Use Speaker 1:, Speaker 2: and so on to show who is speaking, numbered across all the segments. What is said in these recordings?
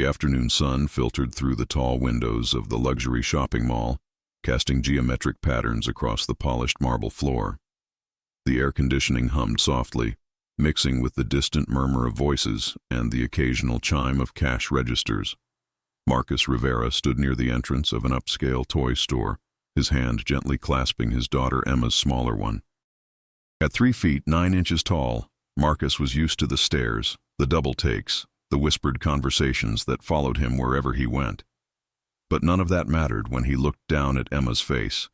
Speaker 1: The afternoon sun filtered through the tall windows of the luxury shopping mall, casting geometric patterns across the polished marble floor. The air conditioning hummed softly, mixing with the distant murmur of voices and the occasional chime of cash registers. Marcus Rivera stood near the entrance of an upscale toy store, his hand gently clasping his daughter Emma's smaller one. At 3 feet 9 inches tall, Marcus was used to the stares, the double takes, the whispered conversations that followed him wherever he went. But none of that mattered when he looked down at Emma's face,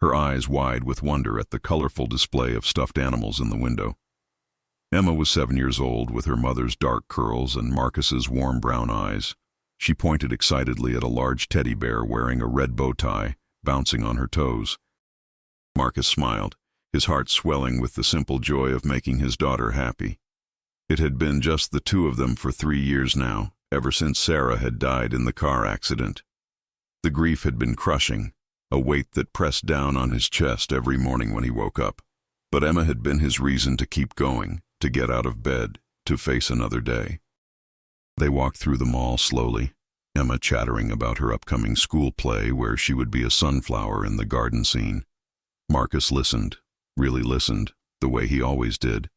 Speaker 1: her eyes wide with wonder at the colorful display of stuffed animals in the window. Emma was 7 years old, with her mother's dark curls and Marcus's warm brown eyes. She pointed excitedly at a large teddy bear wearing a red bow tie, bouncing on her toes. Marcus smiled, his heart swelling with the simple joy of making his daughter happy. It had been just the two of them for 3 years now, ever since Sarah had died in the car accident. The grief had been crushing, a weight that pressed down on his chest every morning when he woke up. But Emma had been his reason to keep going, to get out of bed, to face another day. They walked through the mall slowly, Emma chattering about her upcoming school play where she would be a sunflower in the garden scene. Marcus listened, really listened, the way he always did.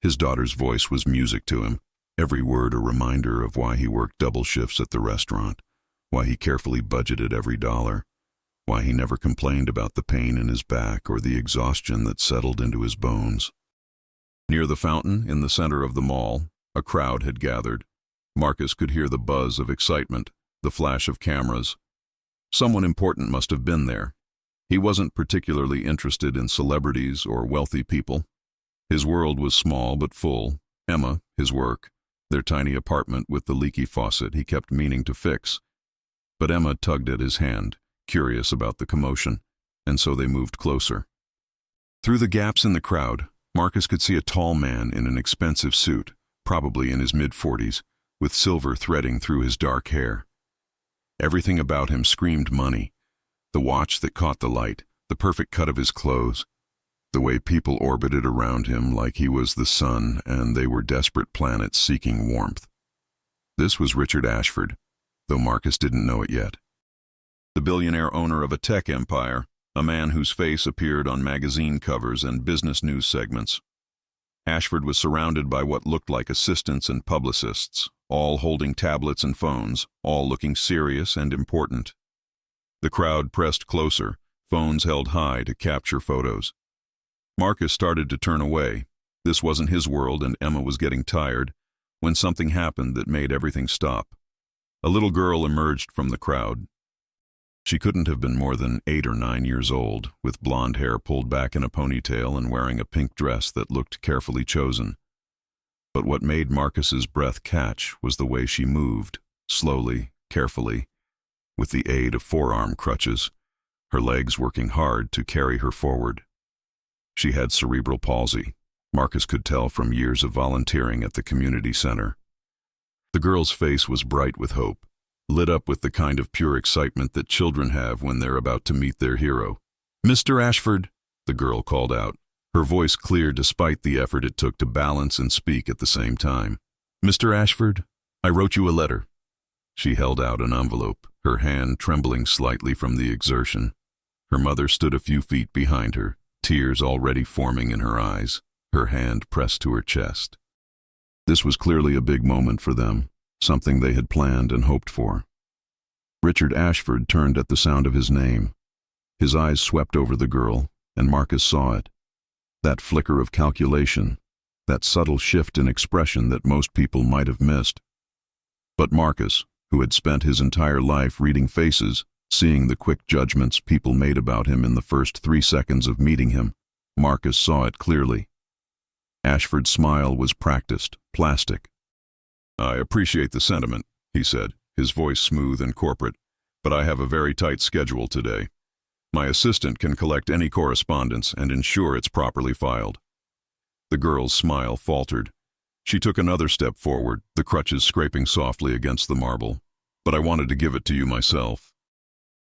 Speaker 1: His daughter's voice was music to him, every word a reminder of why he worked double shifts at the restaurant, why he carefully budgeted every dollar, why he never complained about the pain in his back or the exhaustion that settled into his bones. Near the fountain in the center of the mall, a crowd had gathered. Marcus could hear the buzz of excitement, the flash of cameras. Someone important must have been there. He wasn't particularly interested in celebrities or wealthy people. His world was small but full. Emma, his work, their tiny apartment with the leaky faucet he kept meaning to fix. But Emma tugged at his hand, curious about the commotion, and so they moved closer. Through the gaps in the crowd, Marcus could see a tall man in an expensive suit, probably in his mid-40s, with silver threading through his dark hair. Everything about him screamed money. The watch that caught the light, the perfect cut of his clothes, the way people orbited around him like he was the sun and they were desperate planets seeking warmth. This was Richard Ashford, though Marcus didn't know it yet. The billionaire owner of a tech empire, a man whose face appeared on magazine covers and business news segments. Ashford was surrounded by what looked like assistants and publicists, all holding tablets and phones, all looking serious and important. The crowd pressed closer, phones held high to capture photos. Marcus started to turn away. This wasn't his world and Emma was getting tired, when something happened that made everything stop. A little girl emerged from the crowd. She couldn't have been more than 8 or 9 years old, with blonde hair pulled back in a ponytail and wearing a pink dress that looked carefully chosen. But what made Marcus's breath catch was the way she moved, slowly, carefully, with the aid of forearm crutches, her legs working hard to carry her forward. She had cerebral palsy, Marcus could tell from years of volunteering at the community center. The girl's face was bright with hope, lit up with the kind of pure excitement that children have when they're about to meet their hero. "Mr. Ashford," the girl called out, her voice clear despite the effort it took to balance and speak at the same time. "Mr. Ashford, I wrote you a letter." She held out an envelope, her hand trembling slightly from the exertion. Her mother stood a few feet behind her, tears already forming in her eyes, her hand pressed to her chest. This was clearly a big moment for them, something they had planned and hoped for. Richard Ashford turned at the sound of his name. His eyes swept over the girl, and Marcus saw it. That flicker of calculation, that subtle shift in expression that most people might have missed. But Marcus, who had spent his entire life reading faces, seeing the quick judgments people made about him in the first 3 seconds of meeting him, Marcus saw it clearly. Ashford's smile was practiced, plastic. "I appreciate the sentiment," he said, his voice smooth and corporate, "but I have a very tight schedule today. My assistant can collect any correspondence and ensure it's properly filed." The girl's smile faltered. She took another step forward, the crutches scraping softly against the marble. "But I wanted to give it to you myself.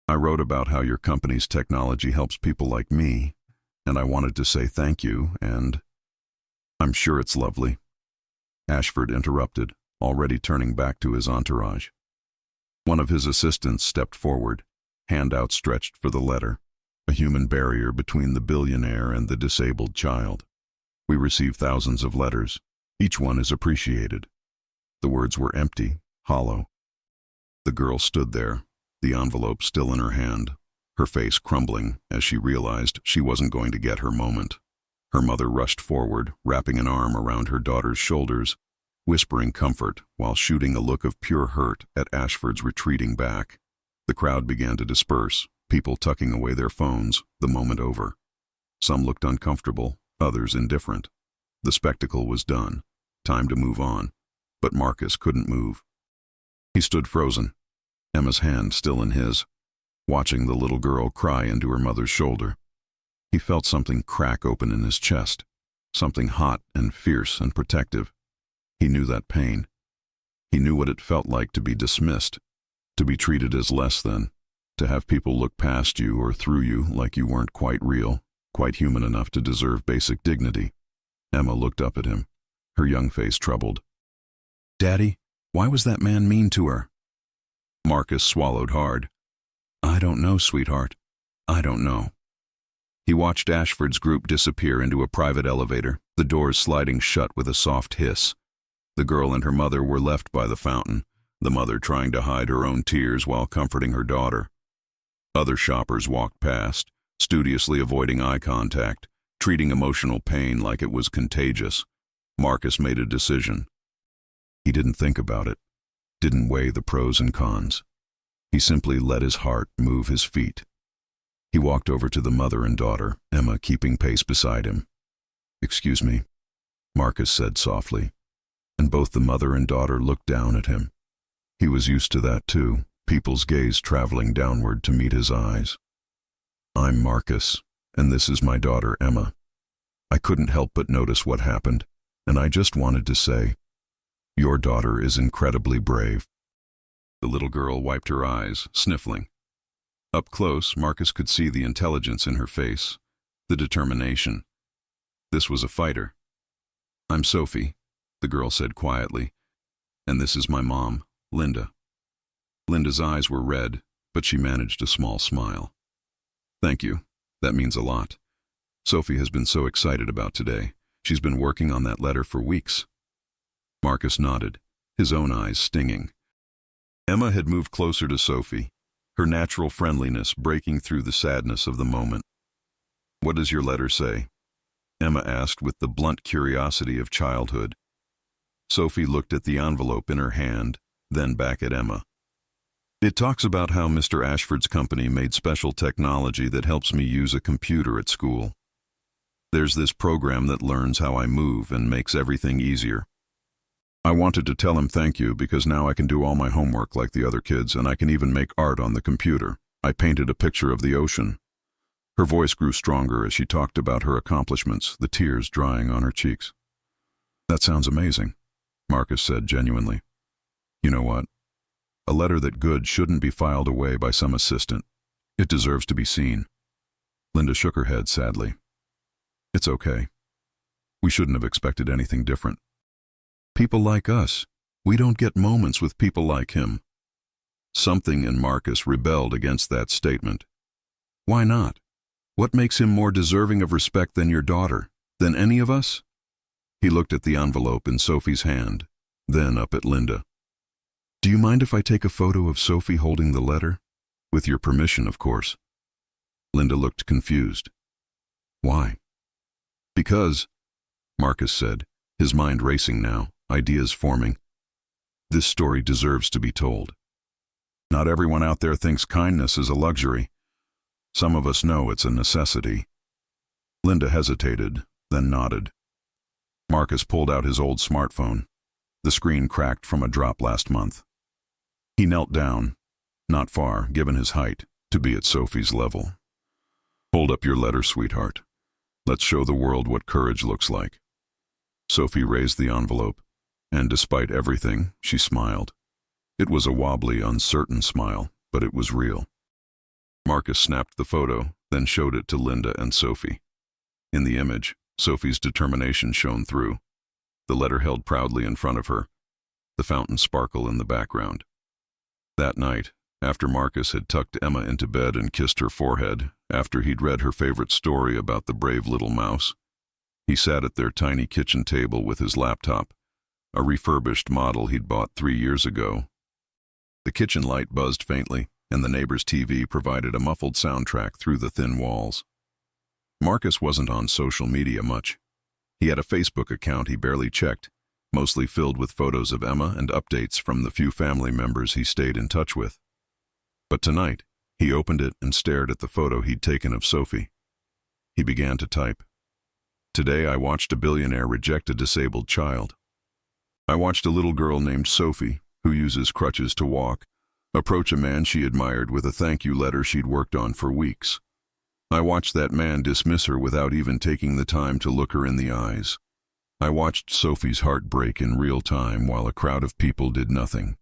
Speaker 1: I wrote about how your company's technology helps people like me, and I wanted to say thank you, and I'm sure it's lovely." Ashford interrupted, already turning back to his entourage. One of his assistants stepped forward, hand outstretched for the letter, a human barrier between the billionaire and the disabled child. We receive thousands of letters. Each one is appreciated. The words were empty, hollow. The girl stood there, the envelope still in her hand, her face crumbling as she realized she wasn't going to get her moment. Her mother rushed forward, wrapping an arm around her daughter's shoulders, whispering comfort while shooting a look of pure hurt at Ashford's retreating back. The crowd began to disperse, people tucking away their phones, the moment over. Some looked uncomfortable, others indifferent. The spectacle was done. Time to move on. But Marcus couldn't move. He stood frozen, Emma's hand still in his, watching the little girl cry into her mother's shoulder. He felt something crack open in his chest, something hot and fierce and protective. He knew that pain. He knew what it felt like to be dismissed, to be treated as less than, to have people look past you or through you like you weren't quite real, quite human enough to deserve basic dignity. Emma looked up at him, her young face troubled. "Daddy, why was that man mean to her?" Marcus swallowed hard. "I don't know, sweetheart. I don't know." He watched Ashford's group disappear into a private elevator, the doors sliding shut with a soft hiss. The girl and her mother were left by the fountain, the mother trying to hide her own tears while comforting her daughter. Other shoppers walked past, studiously avoiding eye contact, treating emotional pain like it was contagious. Marcus made a decision. He didn't think about it, didn't weigh the pros and cons. He simply let his heart move his feet. He walked over to the mother and daughter, Emma keeping pace beside him. "Excuse me," Marcus said softly, and both the mother and daughter looked down at him. He was used to that too, people's gaze traveling downward to meet his eyes. "I'm Marcus, and this is my daughter Emma. I couldn't help but notice what happened, and I just wanted to say, your daughter is incredibly brave." The little girl wiped her eyes, sniffling. Up close, Marcus could see the intelligence in her face, the determination. This was a fighter. "I'm Sophie," the girl said quietly, "and this is my mom, Linda." Linda's eyes were red, but she managed a small smile. "Thank you. That means a lot. Sophie has been so excited about today. She's been working on that letter for weeks." Marcus nodded, his own eyes stinging. Emma had moved closer to Sophie, her natural friendliness breaking through the sadness of the moment. "What does your letter say?" Emma asked with the blunt curiosity of childhood. Sophie looked at the envelope in her hand, then back at Emma. "It talks about how Mr. Ashford's company made special technology that helps me use a computer at school. There's this program that learns how I move and makes everything easier. I wanted to tell him thank you because now I can do all my homework like the other kids, and I can even make art on the computer. I painted a picture of the ocean." Her voice grew stronger as she talked about her accomplishments, the tears drying on her cheeks. "That sounds amazing," Marcus said genuinely. "You know what? A letter that good shouldn't be filed away by some assistant. It deserves to be seen." Linda shook her head sadly. "It's okay. We shouldn't have expected anything different. People like us, we don't get moments with people like him." Something in Marcus rebelled against that statement. Why not? What makes him more deserving of respect than your daughter, than any of us? He looked at the envelope in Sophie's hand, then up at Linda. "Do you mind if I take a photo of Sophie holding the letter? With your permission, of course." Linda looked confused. "Why?" "Because," Marcus said, his mind racing now, ideas forming, "this story deserves to be told. Not everyone out there thinks kindness is a luxury. Some of us know it's a necessity." Linda hesitated, then nodded. Marcus pulled out his old smartphone. The screen cracked from a drop last month. He knelt down, not far, given his height, to be at Sophie's level. "Hold up your letter, sweetheart. Let's show the world what courage looks like." Sophie raised the envelope, and despite everything, she smiled. It was a wobbly, uncertain smile, but it was real. Marcus snapped the photo, then showed it to Linda and Sophie. In the image, Sophie's determination shone through. The letter held proudly in front of her, the fountain sparkle in the background. That night, after Marcus had tucked Emma into bed and kissed her forehead, after he'd read her favorite story about the brave little mouse, he sat at their tiny kitchen table with his laptop, a refurbished model he'd bought 3 years ago. The kitchen light buzzed faintly, and the neighbor's TV provided a muffled soundtrack through the thin walls. Marcus wasn't on social media much. He had a Facebook account he barely checked, mostly filled with photos of Emma and updates from the few family members he stayed in touch with. But tonight, he opened it and stared at the photo he'd taken of Sophie. He began to type. Today I watched a billionaire reject a disabled child. I watched a little girl named Sophie, who uses crutches to walk, approach a man she admired with a thank you letter she'd worked on for weeks. I watched that man dismiss her without even taking the time to look her in the eyes. I watched Sophie's heart break in real time while a crowd of people did nothing.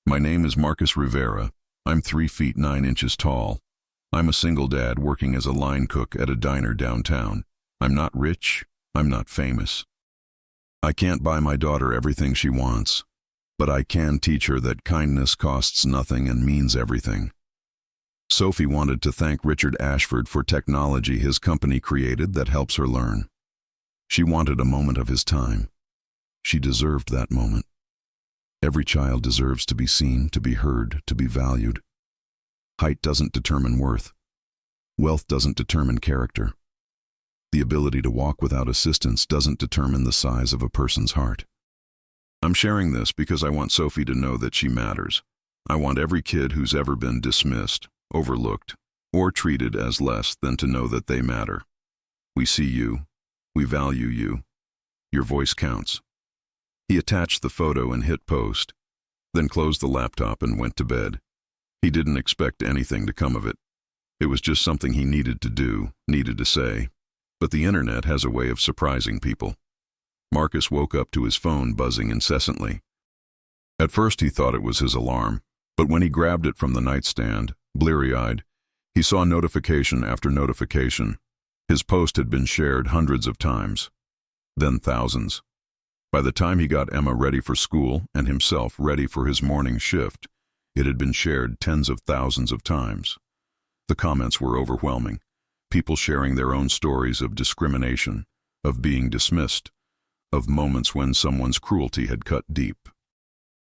Speaker 1: My name is Marcus Rivera. I'm 3 feet 9 inches tall. I'm a single dad working as a line cook at a diner downtown. I'm not rich. I'm not famous. I can't buy my daughter everything she wants, but I can teach her that kindness costs nothing and means everything. Sophie wanted to thank Richard Ashford for technology his company created that helps her learn. She wanted a moment of his time. She deserved that moment. Every child deserves to be seen, to be heard, to be valued. Height doesn't determine worth. Wealth doesn't determine character. The ability to walk without assistance doesn't determine the size of a person's heart. I'm sharing this because I want Sophie to know that she matters. I want every kid who's ever been dismissed, overlooked, or treated as less than to know that they matter. We see you. We value you. Your voice counts. He attached the photo and hit post, then closed the laptop and went to bed. He didn't expect anything to come of it. It was just something he needed to do, needed to say. But the internet has a way of surprising people. Marcus woke up to his phone buzzing incessantly. At first he thought it was his alarm, but when he grabbed it from the nightstand, bleary-eyed, he saw notification after notification. His post had been shared hundreds of times, then thousands. By the time he got Emma ready for school and himself ready for his morning shift, it had been shared tens of thousands of times. The comments were overwhelming. People sharing their own stories of discrimination, of being dismissed, of moments when someone's cruelty had cut deep.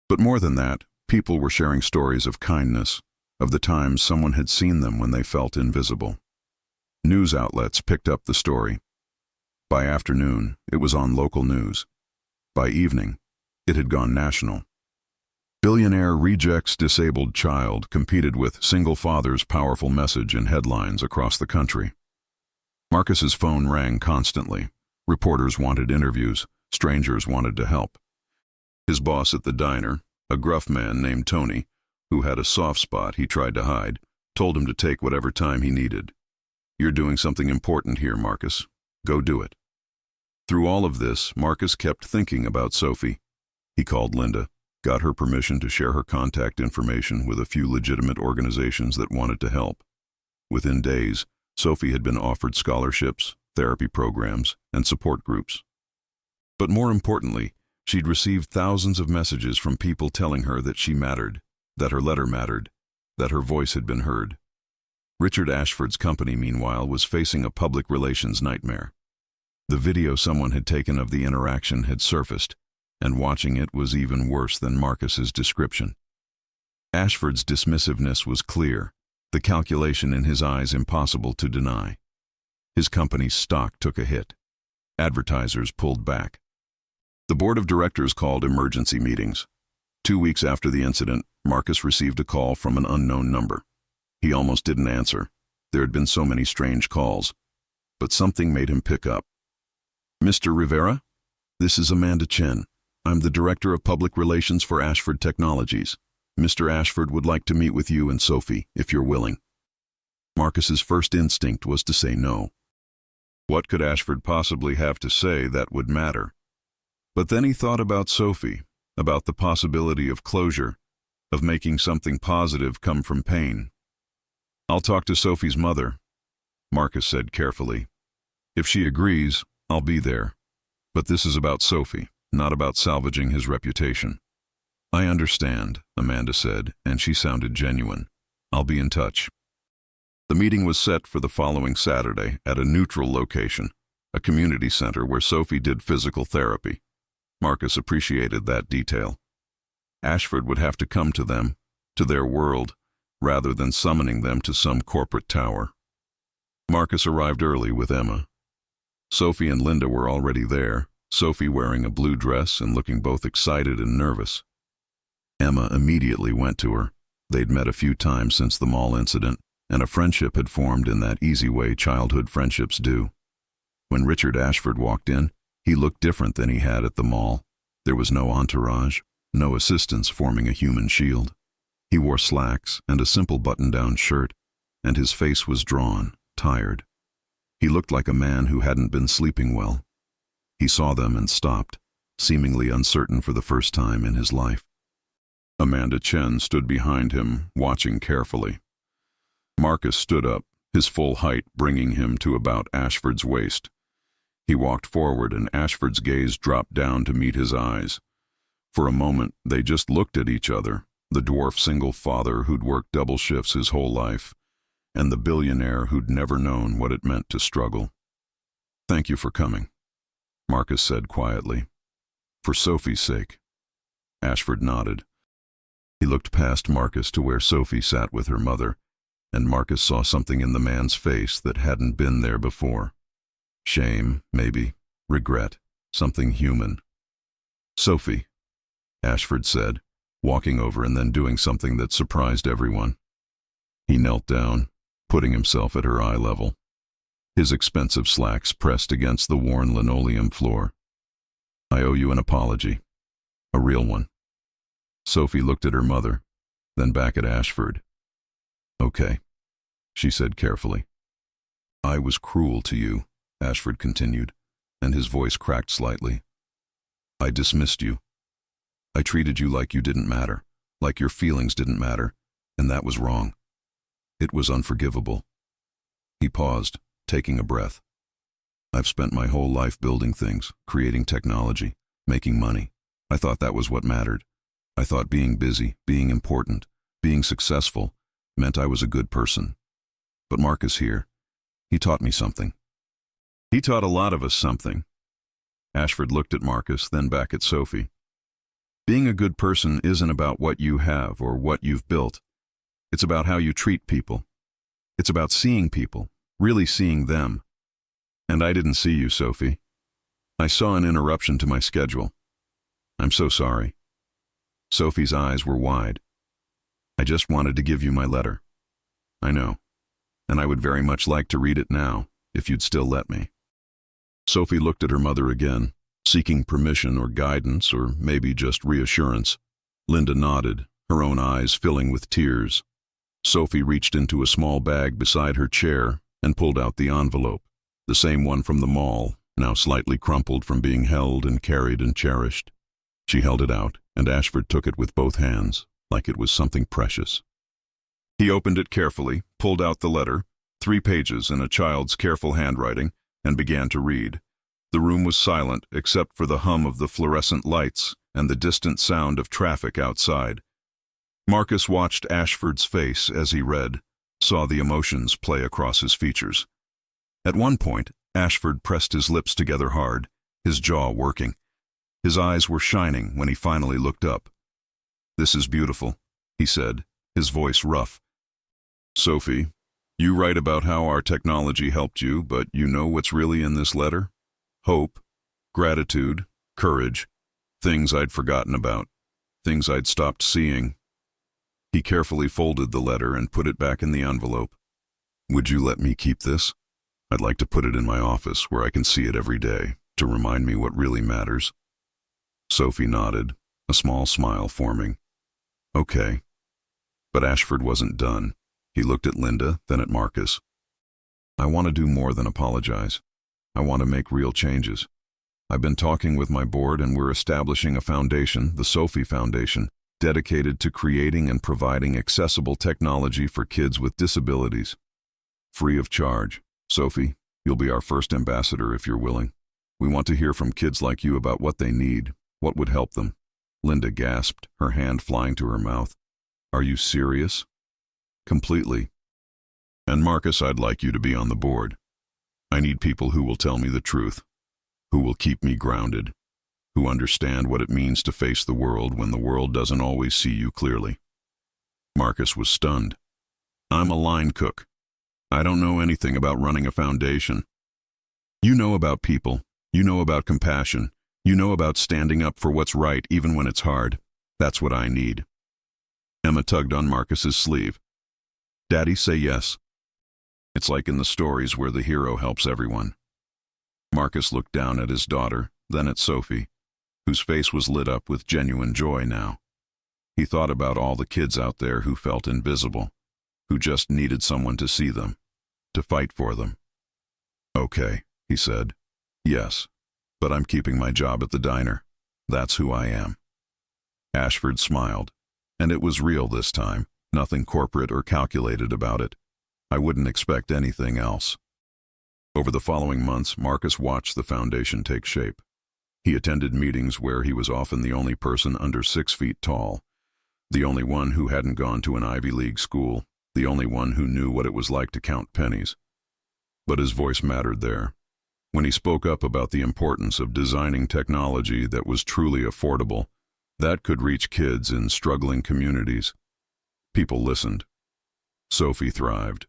Speaker 1: But more than that, people were sharing stories of kindness, of the times someone had seen them when they felt invisible. News outlets picked up the story. By afternoon, it was on local news. By evening, it had gone national. Billionaire rejects disabled child competed with single father's powerful message in headlines across the country. Marcus's phone rang constantly. Reporters wanted interviews. Strangers wanted to help. His boss at the diner, a gruff man named Tony, who had a soft spot he tried to hide, told him to take whatever time he needed. You're doing something important here, Marcus. Go do it. Through all of this, Marcus kept thinking about Sophie. He called Linda, got her permission to share her contact information with a few legitimate organizations that wanted to help. Within days, Sophie had been offered scholarships, therapy programs, and support groups. But more importantly, she'd received thousands of messages from people telling her that she mattered, that her letter mattered, that her voice had been heard. Richard Ashford's company, meanwhile, was facing a public relations nightmare. The video someone had taken of the interaction had surfaced, and watching it was even worse than Marcus's description. Ashford's dismissiveness was clear, the calculation in his eyes impossible to deny. His company's stock took a hit. Advertisers pulled back. The board of directors called emergency meetings. 2 weeks after the incident, Marcus received a call from an unknown number. He almost didn't answer. There had been so many strange calls. But something made him pick up. Mr. Rivera? This is Amanda Chen. I'm the Director of Public Relations for Ashford Technologies. Mr. Ashford would like to meet with you and Sophie, if you're willing. Marcus's first instinct was to say no. What could Ashford possibly have to say that would matter? But then he thought about Sophie, about the possibility of closure, of making something positive come from pain. I'll talk to Sophie's mother, Marcus said carefully. If she agrees, I'll be there. But this is about Sophie, not about salvaging his reputation. I understand, Amanda said, and she sounded genuine. I'll be in touch. The meeting was set for the following Saturday at a neutral location, a community center where Sophie did physical therapy. Marcus appreciated that detail. Ashford would have to come to them, to their world, rather than summoning them to some corporate tower. Marcus arrived early with Emma. Sophie and Linda were already there, Sophie wearing a blue dress and looking both excited and nervous. Emma immediately went to her. They'd met a few times since the mall incident, and a friendship had formed in that easy way childhood friendships do. When Richard Ashford walked in, he looked different than he had at the mall. There was no entourage, no assistants forming a human shield. He wore slacks and a simple button-down shirt, and his face was drawn, tired. He looked like a man who hadn't been sleeping well. He saw them and stopped, seemingly uncertain for the first time in his life. Amanda Chen stood behind him, watching carefully. Marcus stood up, his full height bringing him to about Ashford's waist. He walked forward and Ashford's gaze dropped down to meet his eyes. For a moment, they just looked at each other, the dwarf single father who'd worked double shifts his whole life, and the billionaire who'd never known what it meant to struggle. "Thank you for coming," Marcus said quietly. "For Sophie's sake." Ashford nodded. He looked past Marcus to where Sophie sat with her mother, and Marcus saw something in the man's face that hadn't been there before. Shame, maybe, regret, something human. "Sophie," Ashford said, walking over and then doing something that surprised everyone. He knelt down, putting himself at her eye level. His expensive slacks pressed against the worn linoleum floor. "I owe you an apology. A real one." Sophie looked at her mother, then back at Ashford. "Okay," she said carefully. "I was cruel to you," Ashford continued, and his voice cracked slightly. "I dismissed you. I treated you like you didn't matter, like your feelings didn't matter, and that was wrong. It was unforgivable." He paused, taking a breath. "I've spent my whole life building things, creating technology, making money. I thought that was what mattered. I thought being busy, being important, being successful meant I was a good person. But Marcus here, he taught me something. He taught a lot of us something." Ashford looked at Marcus, then back at Sophie. "Being a good person isn't about what you have or what you've built. It's about how you treat people. It's about seeing people, really seeing them. And I didn't see you, Sophie. I saw an interruption to my schedule. I'm so sorry." Sophie's eyes were wide. "I just wanted to give you my letter. I know. And I would very much like to read it now, if you'd still let me." Sophie looked at her mother again, seeking permission or guidance or maybe just reassurance. Linda nodded, her own eyes filling with tears. Sophie reached into a small bag beside her chair and pulled out the envelope, the same one from the mall, now slightly crumpled from being held and carried and cherished. She held it out, and Ashford took it with both hands, like it was something precious. He opened it carefully, pulled out the letter, 3 pages in a child's careful handwriting, and began to read. The room was silent except for the hum of the fluorescent lights and the distant sound of traffic outside. Marcus watched Ashford's face as he read, saw the emotions play across his features. At one point, Ashford pressed his lips together hard, his jaw working. His eyes were shining when he finally looked up. "This is beautiful," he said, his voice rough. "Sophie, you write about how our technology helped you, but you know what's really in this letter? Hope, gratitude, courage, things I'd forgotten about, things I'd stopped seeing." He carefully folded the letter and put it back in the envelope. "Would you let me keep this? I'd like to put it in my office where I can see it every day, to remind me what really matters." Sophie nodded, a small smile forming. "Okay." But Ashford wasn't done. He looked at Linda, then at Marcus. "I want to do more than apologize. I want to make real changes. I've been talking with my board and we're establishing a foundation, the Sophie Foundation, dedicated to creating and providing accessible technology for kids with disabilities. Free of charge. Sophie, you'll be our first ambassador if you're willing. We want to hear from kids like you about what they need, what would help them. Linda gasped, her hand flying to her mouth. Are you serious? Completely. And Marcus, I'd like you to be on the board. I need people who will tell me the truth, who will keep me grounded, who understand what it means to face the world when the world doesn't always see you clearly. Marcus was stunned. I'm a line cook. I don't know anything about running a foundation. You know about people. You know about compassion. You know about standing up for what's right even when it's hard. That's what I need. Emma tugged on Marcus's sleeve. Daddy, say yes. It's like in the stories where the hero helps everyone. Marcus looked down at his daughter, then at Sophie, whose face was lit up with genuine joy now. He thought about all the kids out there who felt invisible, who just needed someone to see them, to fight for them. Okay, he said. Yes, but I'm keeping my job at the diner. That's who I am. Ashford smiled, and it was real this time, nothing corporate or calculated about it. I wouldn't expect anything else. Over the following months, Marcus watched the foundation take shape. He attended meetings where he was often the only person under 6 feet tall, the only one who hadn't gone to an Ivy League school, the only one who knew what it was like to count pennies. But his voice mattered there. When he spoke up about the importance of designing technology that was truly affordable, that could reach kids in struggling communities, people listened. Sophie thrived.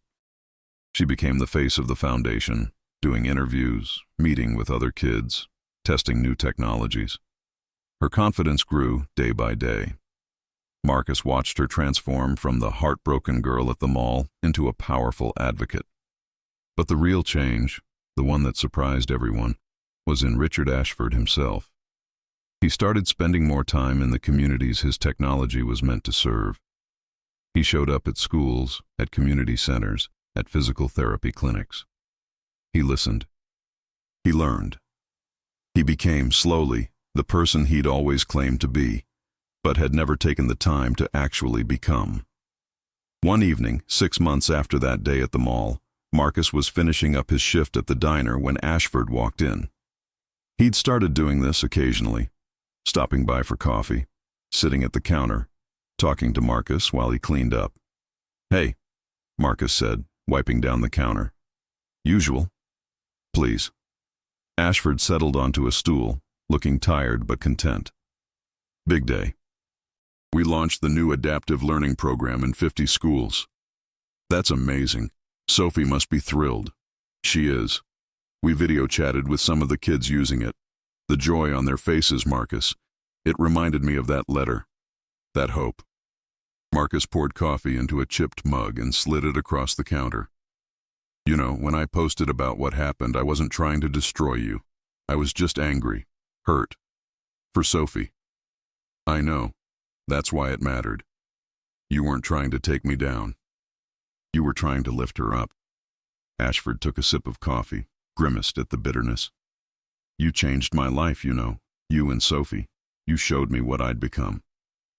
Speaker 1: She became the face of the foundation, doing interviews, meeting with other kids, testing new technologies. Her confidence grew day by day. Marcus watched her transform from the heartbroken girl at the mall into a powerful advocate. But the real change, the one that surprised everyone, was in Richard Ashford himself. He started spending more time in the communities his technology was meant to serve. He showed up at schools, at community centers, at physical therapy clinics. He listened. He learned. He became, slowly, the person he'd always claimed to be, but had never taken the time to actually become. One evening, 6 months after that day at the mall, Marcus was finishing up his shift at the diner when Ashford walked in. He'd started doing this occasionally, stopping by for coffee, sitting at the counter, talking to Marcus while he cleaned up. Hey, Marcus said, wiping down the counter. Usual. Please. Ashford settled onto a stool, looking tired but content. Big day. We launched the new adaptive learning program in 50 schools. That's amazing. Sophie must be thrilled. She is. We video chatted with some of the kids using it. The joy on their faces, Marcus. It reminded me of that letter. That hope. Marcus poured coffee into a chipped mug and slid it across the counter. You know, when I posted about what happened, I wasn't trying to destroy you. I was just angry, hurt. For Sophie. I know. That's why it mattered. You weren't trying to take me down. You were trying to lift her up. Ashford took a sip of coffee, grimaced at the bitterness. You changed my life, you know. You and Sophie. You showed me what I'd become.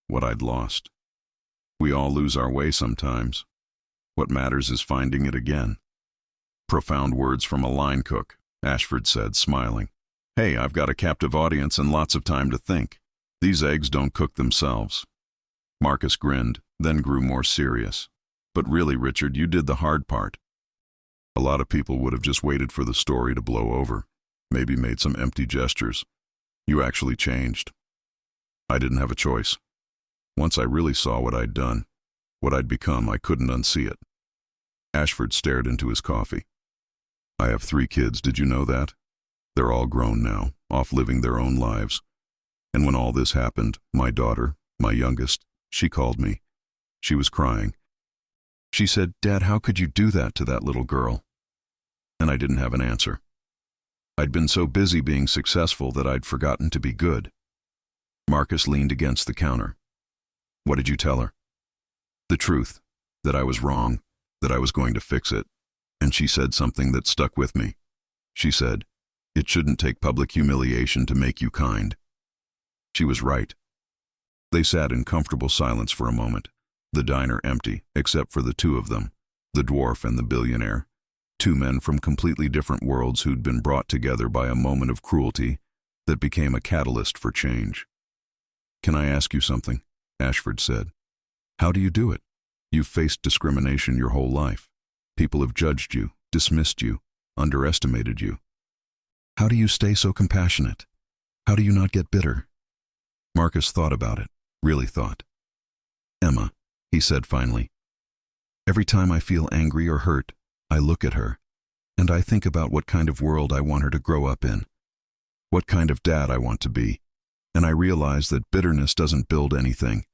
Speaker 1: What I'd lost. We all lose our way sometimes. What matters is finding it again. Profound words from a line cook, Ashford said, smiling. Hey, I've got a captive audience and lots of time to think. These eggs don't cook themselves. Marcus grinned, then grew more serious. But really, Richard, you did the hard part. A lot of people would have just waited for the story to blow over, maybe made some empty gestures. You actually changed. I didn't have a choice. Once I really saw what I'd done, what I'd become, I couldn't unsee it. Ashford stared into his coffee. I have 3 kids, did you know that? They're all grown now, off living their own lives. And when all this happened, my daughter, my youngest, she called me. She was crying. She said, Dad, how could you do that to that little girl? And I didn't have an answer. I'd been so busy being successful that I'd forgotten to be good. Marcus leaned against the counter. What did you tell her? The truth, that I was wrong, that I was going to fix it. And she said something that stuck with me. She said, it shouldn't take public humiliation to make you kind. She was right. They sat in comfortable silence for a moment, the diner empty, except for the 2 of them, the dwarf and the billionaire, 2 men from completely different worlds who'd been brought together by a moment of cruelty that became a catalyst for change. "Can I ask you something?" Ashford said. "How do you do it? You've faced discrimination your whole life. People have judged you, dismissed you, underestimated you. How do you stay so compassionate? How do you not get bitter?" Marcus thought about it, really thought. "Emma," he said finally, "every time I feel angry or hurt, I look at her, and I think about what kind of world I want her to grow up in, what kind of dad I want to be, and I realize that bitterness doesn't build anything.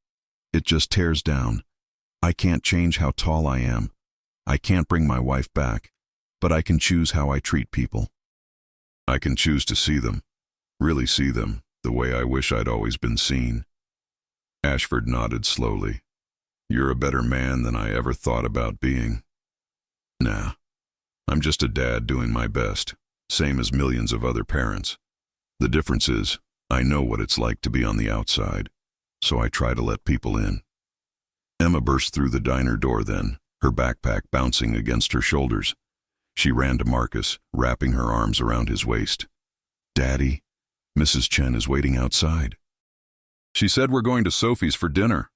Speaker 1: It just tears down. I can't change how tall I am. I can't bring my wife back, but I can choose how I treat people. I can choose to see them, really see them, the way I wish I'd always been seen." Ashford nodded slowly. "You're a better man than I ever thought about being." "Nah, I'm just a dad doing my best, same as millions of other parents. The difference is, I know what it's like to be on the outside, so I try to let people in." Emma burst through the diner door then, her backpack bouncing against her shoulders. She ran to Marcus, wrapping her arms around his waist. "Daddy, Mrs. Chen is waiting outside." "She said we're going to Sophie's for dinner."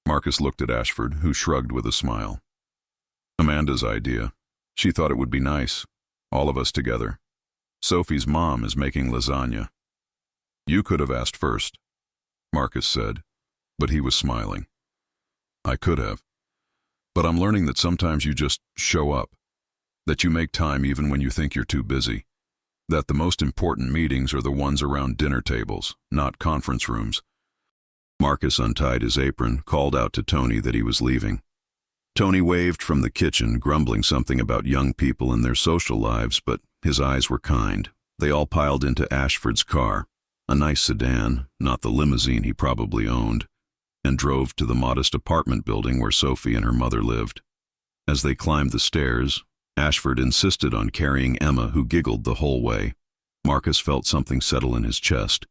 Speaker 1: Marcus looked at Ashford, who shrugged with a smile. "Amanda's idea. She thought it would be nice, all of us together. Sophie's mom is making lasagna." "You could have asked first," Marcus said, but he was smiling. "I could have. But I'm learning that sometimes you just show up, that you make time even when you think you're too busy, that the most important meetings are the ones around dinner tables, not conference rooms." Marcus untied his apron, called out to Tony that he was leaving. Tony waved from the kitchen, grumbling something about young people and their social lives, but his eyes were kind. They all piled into Ashford's car, a nice sedan, not the limousine he probably owned, and drove to the modest apartment building where Sophie and her mother lived. As they climbed the stairs, Ashford insisted on carrying Emma, who giggled the whole way. Marcus felt something settle in his chest.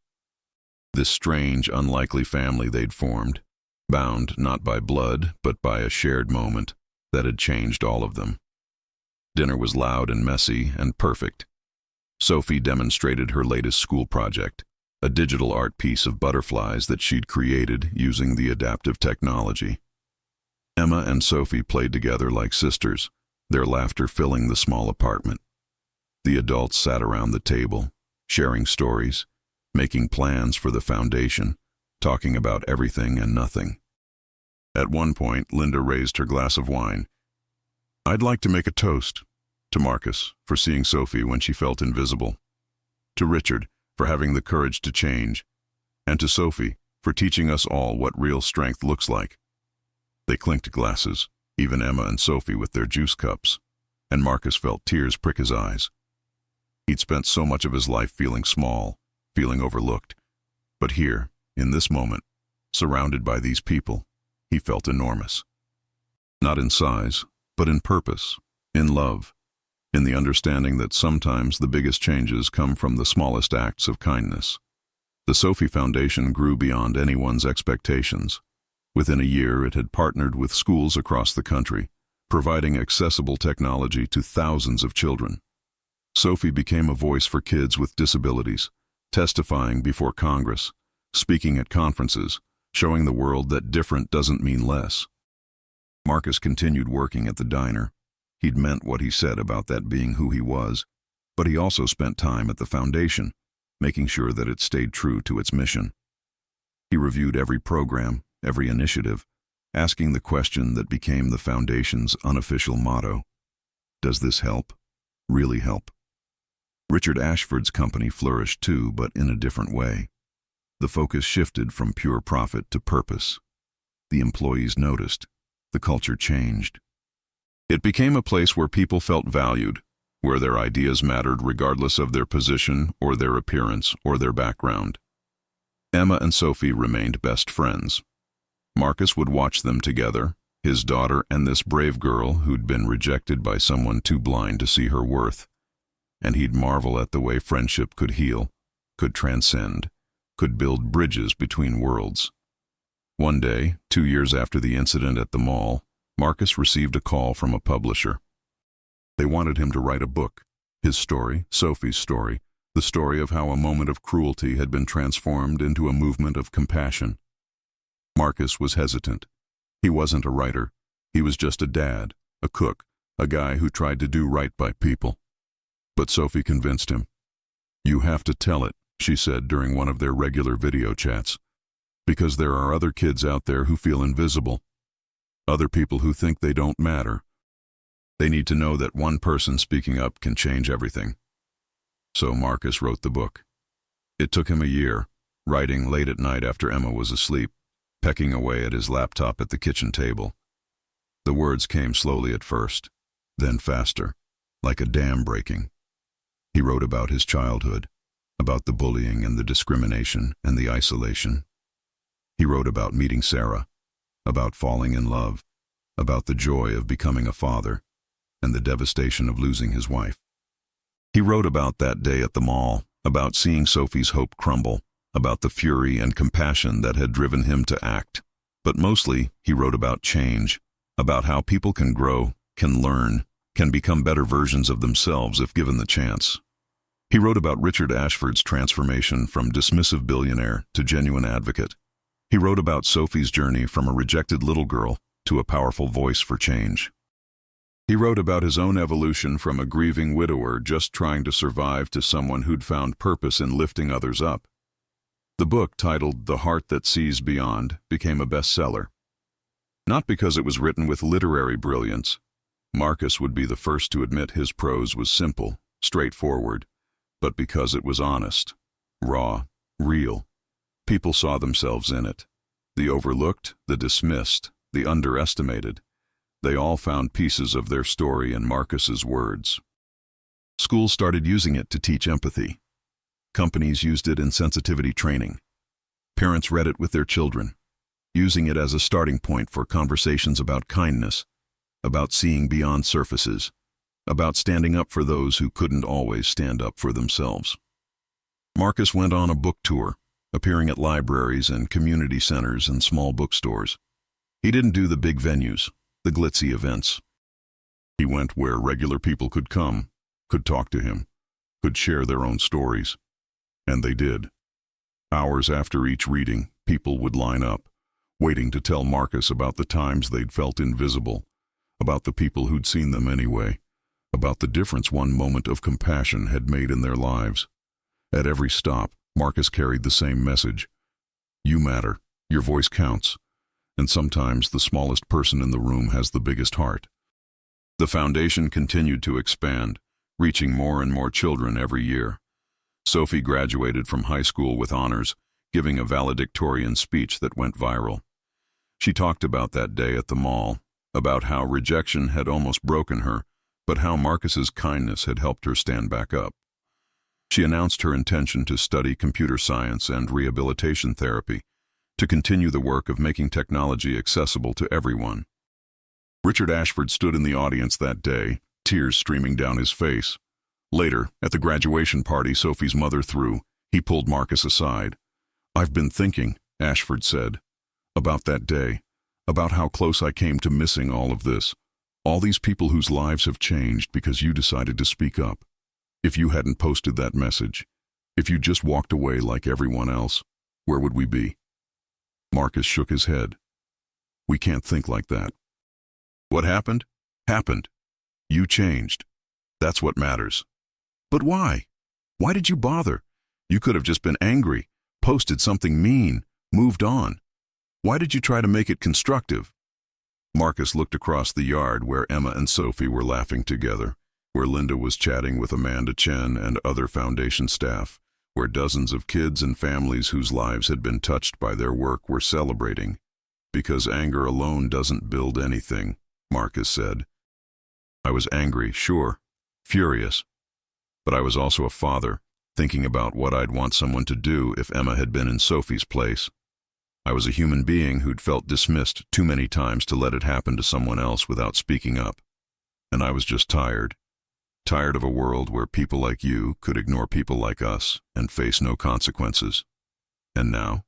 Speaker 1: This strange, unlikely family they'd formed, bound not by blood, but by a shared moment that had changed all of them. Dinner was loud and messy and perfect. Sophie demonstrated her latest school project, a digital art piece of butterflies that she'd created using the adaptive technology. Emma and Sophie played together like sisters, their laughter filling the small apartment. The adults sat around the table, sharing stories, making plans for the foundation, talking about everything and nothing. At one point, Linda raised her glass of wine. "I'd like to make a toast to Marcus for seeing Sophie when she felt invisible, to Richard for having the courage to change, and to Sophie for teaching us all what real strength looks like." They clinked glasses, even Emma and Sophie with their juice cups, and Marcus felt tears prick his eyes. He'd spent so much of his life feeling small, feeling overlooked, but here, in this moment, surrounded by these people, he felt enormous. Not in size, but in purpose, in love, in the understanding that sometimes the biggest changes come from the smallest acts of kindness. The Sophie Foundation grew beyond anyone's expectations. Within a year, it had partnered with schools across the country, providing accessible technology to thousands of children. Sophie became a voice for kids with disabilities, testifying before Congress, speaking at conferences, showing the world that different doesn't mean less. Marcus continued working at the diner. He'd meant what he said about that being who he was, but he also spent time at the foundation, making sure that it stayed true to its mission. He reviewed every program, every initiative, asking the question that became the foundation's unofficial motto: does this help? Really help? Richard Ashford's company flourished too, but in a different way. The focus shifted from pure profit to purpose. The employees noticed. The culture changed. It became a place where people felt valued, where their ideas mattered regardless of their position or their appearance or their background. Emma and Sophie remained best friends. Marcus would watch them together, his daughter and this brave girl who'd been rejected by someone too blind to see her worth. And he'd marvel at the way friendship could heal, could transcend, could build bridges between worlds. One day, 2 years after the incident at the mall, Marcus received a call from a publisher. They wanted him to write a book, his story, Sophie's story, the story of how a moment of cruelty had been transformed into a movement of compassion. Marcus was hesitant. He wasn't a writer. He was just a dad, a cook, a guy who tried to do right by people. But Sophie convinced him. "You have to tell it," she said during one of their regular video chats, "because there are other kids out there who feel invisible, other people who think they don't matter. They need to know that one person speaking up can change everything." So Marcus wrote the book. It took him a year, writing late at night after Emma was asleep, pecking away at his laptop at the kitchen table. The words came slowly at first, then faster, like a dam breaking. He wrote about his childhood, about the bullying and the discrimination and the isolation. He wrote about meeting Sarah, about falling in love, about the joy of becoming a father, and the devastation of losing his wife. He wrote about that day at the mall, about seeing Sophie's hope crumble, about the fury and compassion that had driven him to act. But mostly, he wrote about change, about how people can grow, can learn, can become better versions of themselves if given the chance. He wrote about Richard Ashford's transformation from dismissive billionaire to genuine advocate. He wrote about Sophie's journey from a rejected little girl to a powerful voice for change. He wrote about his own evolution from a grieving widower just trying to survive to someone who'd found purpose in lifting others up. The book, titled The Heart That Sees Beyond, became a bestseller. Not because it was written with literary brilliance. Marcus would be the first to admit his prose was simple, straightforward, but because it was honest, raw, real. People saw themselves in it. The overlooked, the dismissed, the underestimated. They all found pieces of their story in Marcus's words. Schools started using it to teach empathy. Companies used it in sensitivity training. Parents read it with their children, using it as a starting point for conversations about kindness, about seeing beyond surfaces, about standing up for those who couldn't always stand up for themselves. Marcus went on a book tour, appearing at libraries and community centers and small bookstores. He didn't do the big venues, the glitzy events. He went where regular people could come, could talk to him, could share their own stories. And they did. Hours after each reading, people would line up, waiting to tell Marcus about the times they'd felt invisible, about the people who'd seen them anyway, about the difference one moment of compassion had made in their lives. At every stop, Marcus carried the same message. You matter, your voice counts, and sometimes the smallest person in the room has the biggest heart. The foundation continued to expand, reaching more and more children every year. Sophie graduated from high school with honors, giving a valedictorian speech that went viral. She talked about that day at the mall, about how rejection had almost broken her, but how Marcus's kindness had helped her stand back up. She announced her intention to study computer science and rehabilitation therapy, to continue the work of making technology accessible to everyone. Richard Ashford stood in the audience that day, tears streaming down his face. Later, at the graduation party Sophie's mother threw, he pulled Marcus aside. "I've been thinking," Ashford said, "about that day, about how close I came to missing all of this, all these people whose lives have changed because you decided to speak up. If you hadn't posted that message, if you just walked away like everyone else, where would we be?" Marcus shook his head. "We can't think like that. What happened? Happened. You changed. That's what matters." "But why? Why did you bother? You could have just been angry, posted something mean, moved on. Why did you try to make it constructive?" Marcus looked across the yard where Emma and Sophie were laughing together, where Linda was chatting with Amanda Chen and other foundation staff, where dozens of kids and families whose lives had been touched by their work were celebrating. "Because anger alone doesn't build anything," Marcus said. "I was angry, sure, furious. But I was also a father, thinking about what I'd want someone to do if Emma had been in Sophie's place. I was a human being who'd felt dismissed too many times to let it happen to someone else without speaking up. And I was just tired. Tired of a world where people like you could ignore people like us and face no consequences. And now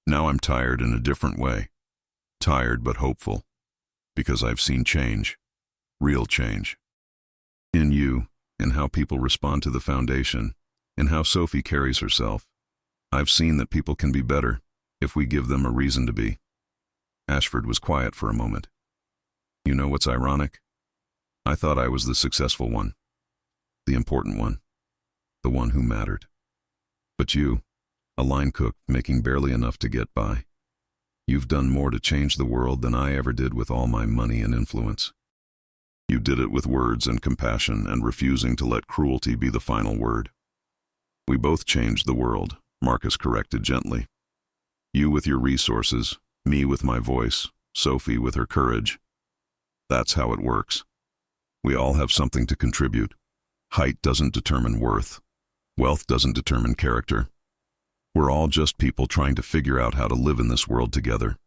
Speaker 1: I'm tired in a different way. Tired but hopeful. Because I've seen change. Real change. In you, in how people respond to the foundation, in how Sophie carries herself. I've seen that people can be better if we give them a reason to be. Ashford was quiet for a moment. You know what's ironic? I thought I was the successful one, the important one, the one who mattered. But you, a line cook making barely enough to get by, you've done more to change the world than I ever did with all my money and influence. You did it with words and compassion and refusing to let cruelty be the final word. We both changed the world, Marcus corrected gently. You with your resources, me with my voice, Sophie with her courage. That's how it works. We all have something to contribute. Height doesn't determine worth. Wealth doesn't determine character. We're all just people trying to figure out how to live in this world together.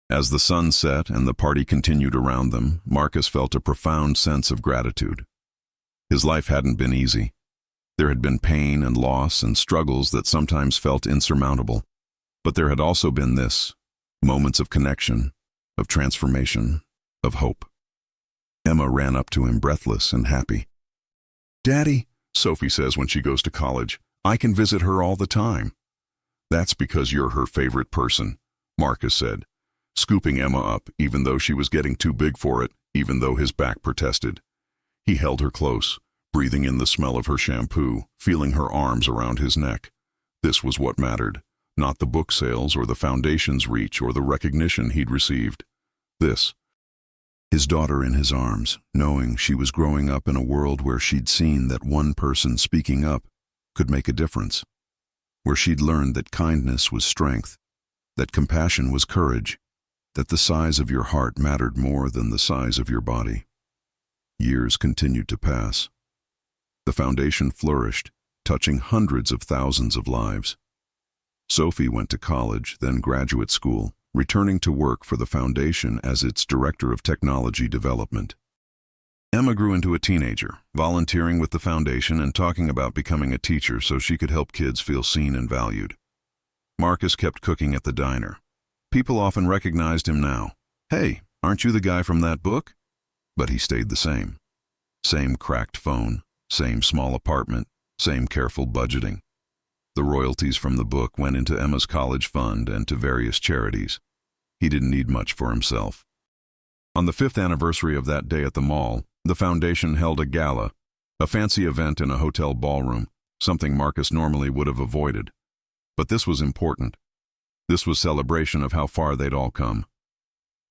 Speaker 1: As the sun set and the party continued around them, Marcus felt a profound sense of gratitude. His life hadn't been easy. There had been pain and loss and struggles that sometimes felt insurmountable. But there had also been this, moments of connection, of transformation, of hope. Emma ran up to him breathless and happy. "Daddy," Sophie says when she goes to college, "I can visit her all the time." "That's because you're her favorite person," Marcus said, scooping Emma up even though she was getting too big for it, even though his back protested. He held her close, breathing in the smell of her shampoo, feeling her arms around his neck. This was what mattered, not the book sales or the foundation's reach or the recognition he'd received. This. His daughter in his arms, knowing she was growing up in a world where she'd seen that one person speaking up could make a difference, where she'd learned that kindness was strength, that compassion was courage, that the size of your heart mattered more than the size of your body. Years continued to pass. The foundation flourished, touching hundreds of thousands of lives. Sophie went to college, then graduate school, returning to work for the foundation as its director of technology development. Emma grew into a teenager, volunteering with the foundation and talking about becoming a teacher so she could help kids feel seen and valued. Marcus kept cooking at the diner. People often recognized him now. "Hey, aren't you the guy from that book?" But he stayed the same. Same cracked phone, same small apartment, same careful budgeting. The royalties from the book went into Emma's college fund and to various charities. He didn't need much for himself. On the 5th anniversary of that day at the mall, the foundation held a gala, a fancy event in a hotel ballroom, something Marcus normally would have avoided. But this was important. This was celebration of how far they'd all come.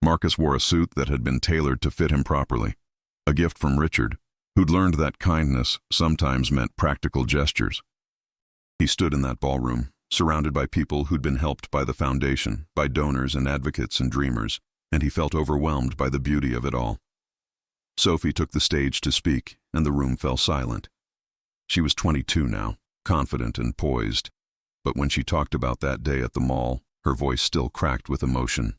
Speaker 1: Marcus wore a suit that had been tailored to fit him properly, a gift from Richard, who'd learned that kindness sometimes meant practical gestures. He stood in that ballroom, surrounded by people who'd been helped by the foundation, by donors and advocates and dreamers, and he felt overwhelmed by the beauty of it all. Sophie took the stage to speak, and the room fell silent. She was 22 now, confident and poised, but when she talked about that day at the mall, her voice still cracked with emotion.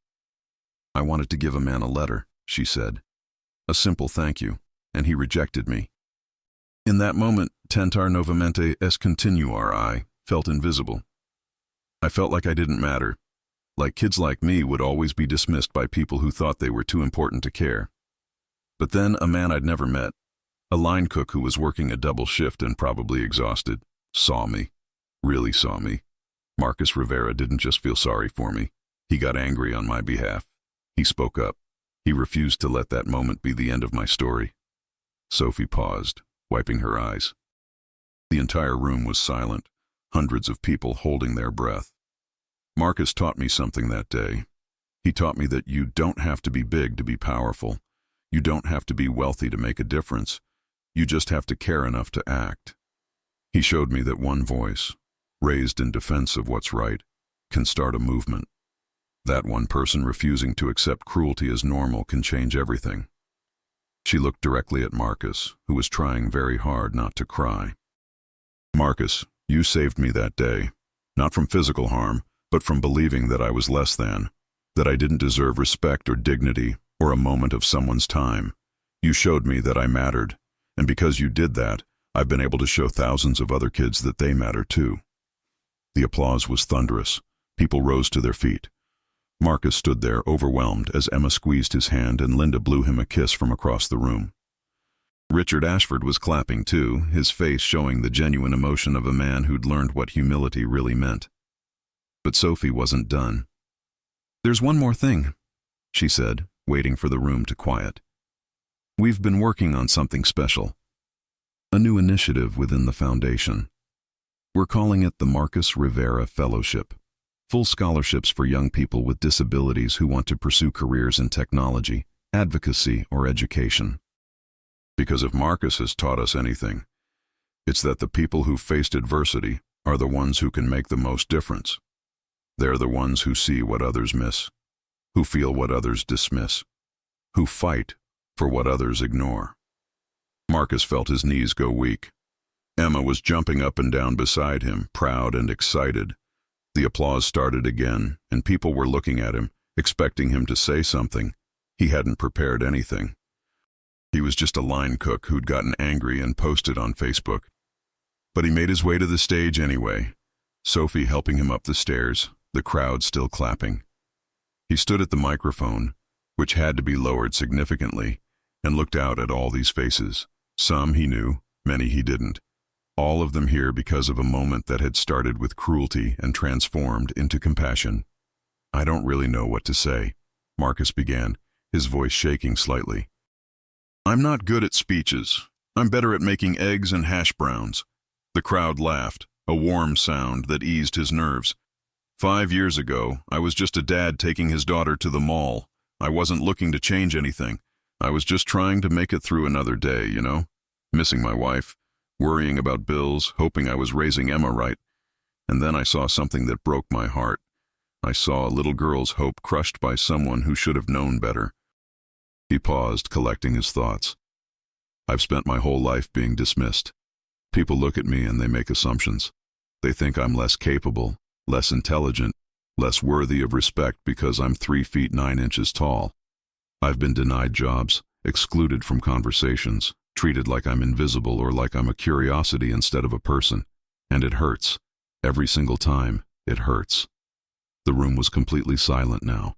Speaker 1: "I wanted to give a man a letter," she said. "A simple thank you, and he rejected me. In that moment, tentar novamente est continuari felt invisible. I felt like I didn't matter, like kids like me would always be dismissed by people who thought they were too important to care. But then a man I'd never met, a line cook who was working a double shift and probably exhausted, saw me, really saw me. Marcus Rivera didn't just feel sorry for me. He got angry on my behalf. He spoke up. He refused to let that moment be the end of my story." Sophie paused, wiping her eyes. The entire room was silent, hundreds of people holding their breath. Marcus taught me something that day. He taught me that you don't have to be big to be powerful. You don't have to be wealthy to make a difference. You just have to care enough to act. He showed me that one voice, raised in defense of what's right, can start a movement. That one person refusing to accept cruelty as normal can change everything. She looked directly at Marcus, who was trying very hard not to cry. "Marcus, you saved me that day, not from physical harm, but from believing that I was less than, that I didn't deserve respect or dignity or a moment of someone's time. You showed me that I mattered, and because you did that, I've been able to show thousands of other kids that they matter too." The applause was thunderous. People rose to their feet. Marcus stood there, overwhelmed, as Emma squeezed his hand and Linda blew him a kiss from across the room. Richard Ashford was clapping too, his face showing the genuine emotion of a man who'd learned what humility really meant. But Sophie wasn't done. "There's one more thing," she said, waiting for the room to quiet. "We've been working on something special. A new initiative within the foundation. We're calling it the Marcus Rivera Fellowship. Full scholarships for young people with disabilities who want to pursue careers in technology, advocacy, or education. Because if Marcus has taught us anything, it's that the people who faced adversity are the ones who can make the most difference. They're the ones who see what others miss, who feel what others dismiss, who fight for what others ignore." Marcus felt his knees go weak. Emma was jumping up and down beside him, proud and excited. The applause started again, and people were looking at him, expecting him to say something. He hadn't prepared anything. He was just a line cook who'd gotten angry and posted on Facebook. But he made his way to the stage anyway, Sophie helping him up the stairs, the crowd still clapping. He stood at the microphone, which had to be lowered significantly, and looked out at all these faces. Some he knew, many he didn't. All of them here because of a moment that had started with cruelty and transformed into compassion. "I don't really know what to say," Marcus began, his voice shaking slightly. "I'm not good at speeches. I'm better at making eggs and hash browns." The crowd laughed, a warm sound that eased his nerves. 5 years ago, I was just a dad taking his daughter to the mall. I wasn't looking to change anything. I was just trying to make it through another day, you know? Missing my wife, worrying about bills, hoping I was raising Emma right. And then I saw something that broke my heart. I saw a little girl's hope crushed by someone who should have known better. He paused, collecting his thoughts. "I've spent my whole life being dismissed. People look at me and they make assumptions. They think I'm less capable, less intelligent, less worthy of respect because I'm 3 feet 9 inches tall. I've been denied jobs, excluded from conversations, treated like I'm invisible or like I'm a curiosity instead of a person. And it hurts. Every single time, it hurts." The room was completely silent now.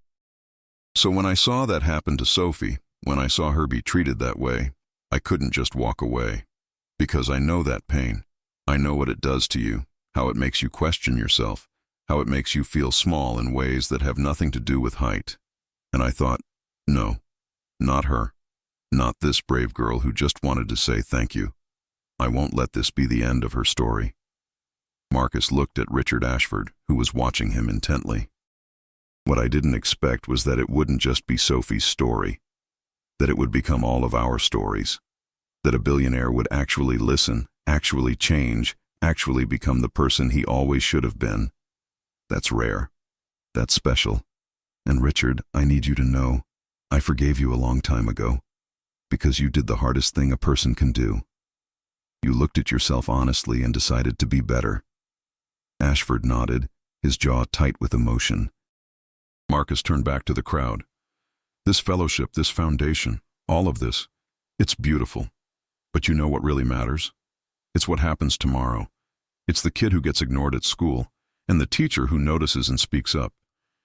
Speaker 1: So when I saw that happen to Sophie, when I saw her be treated that way, I couldn't just walk away. Because I know that pain. I know what it does to you, how it makes you question yourself, how it makes you feel small in ways that have nothing to do with height. And I thought, no, not her. Not this brave girl who just wanted to say thank you. I won't let this be the end of her story. Marcus looked at Richard Ashford, who was watching him intently. What I didn't expect was that it wouldn't just be Sophie's story, that it would become all of our stories, that a billionaire would actually listen, actually change, actually become the person he always should have been. That's rare. That's special. And Richard, I need you to know, I forgave you a long time ago, because you did the hardest thing a person can do. You looked at yourself honestly and decided to be better. Ashford nodded, his jaw tight with emotion. Marcus turned back to the crowd. "This fellowship, this foundation, all of this, it's beautiful. But you know what really matters? It's what happens tomorrow. It's the kid who gets ignored at school, and the teacher who notices and speaks up.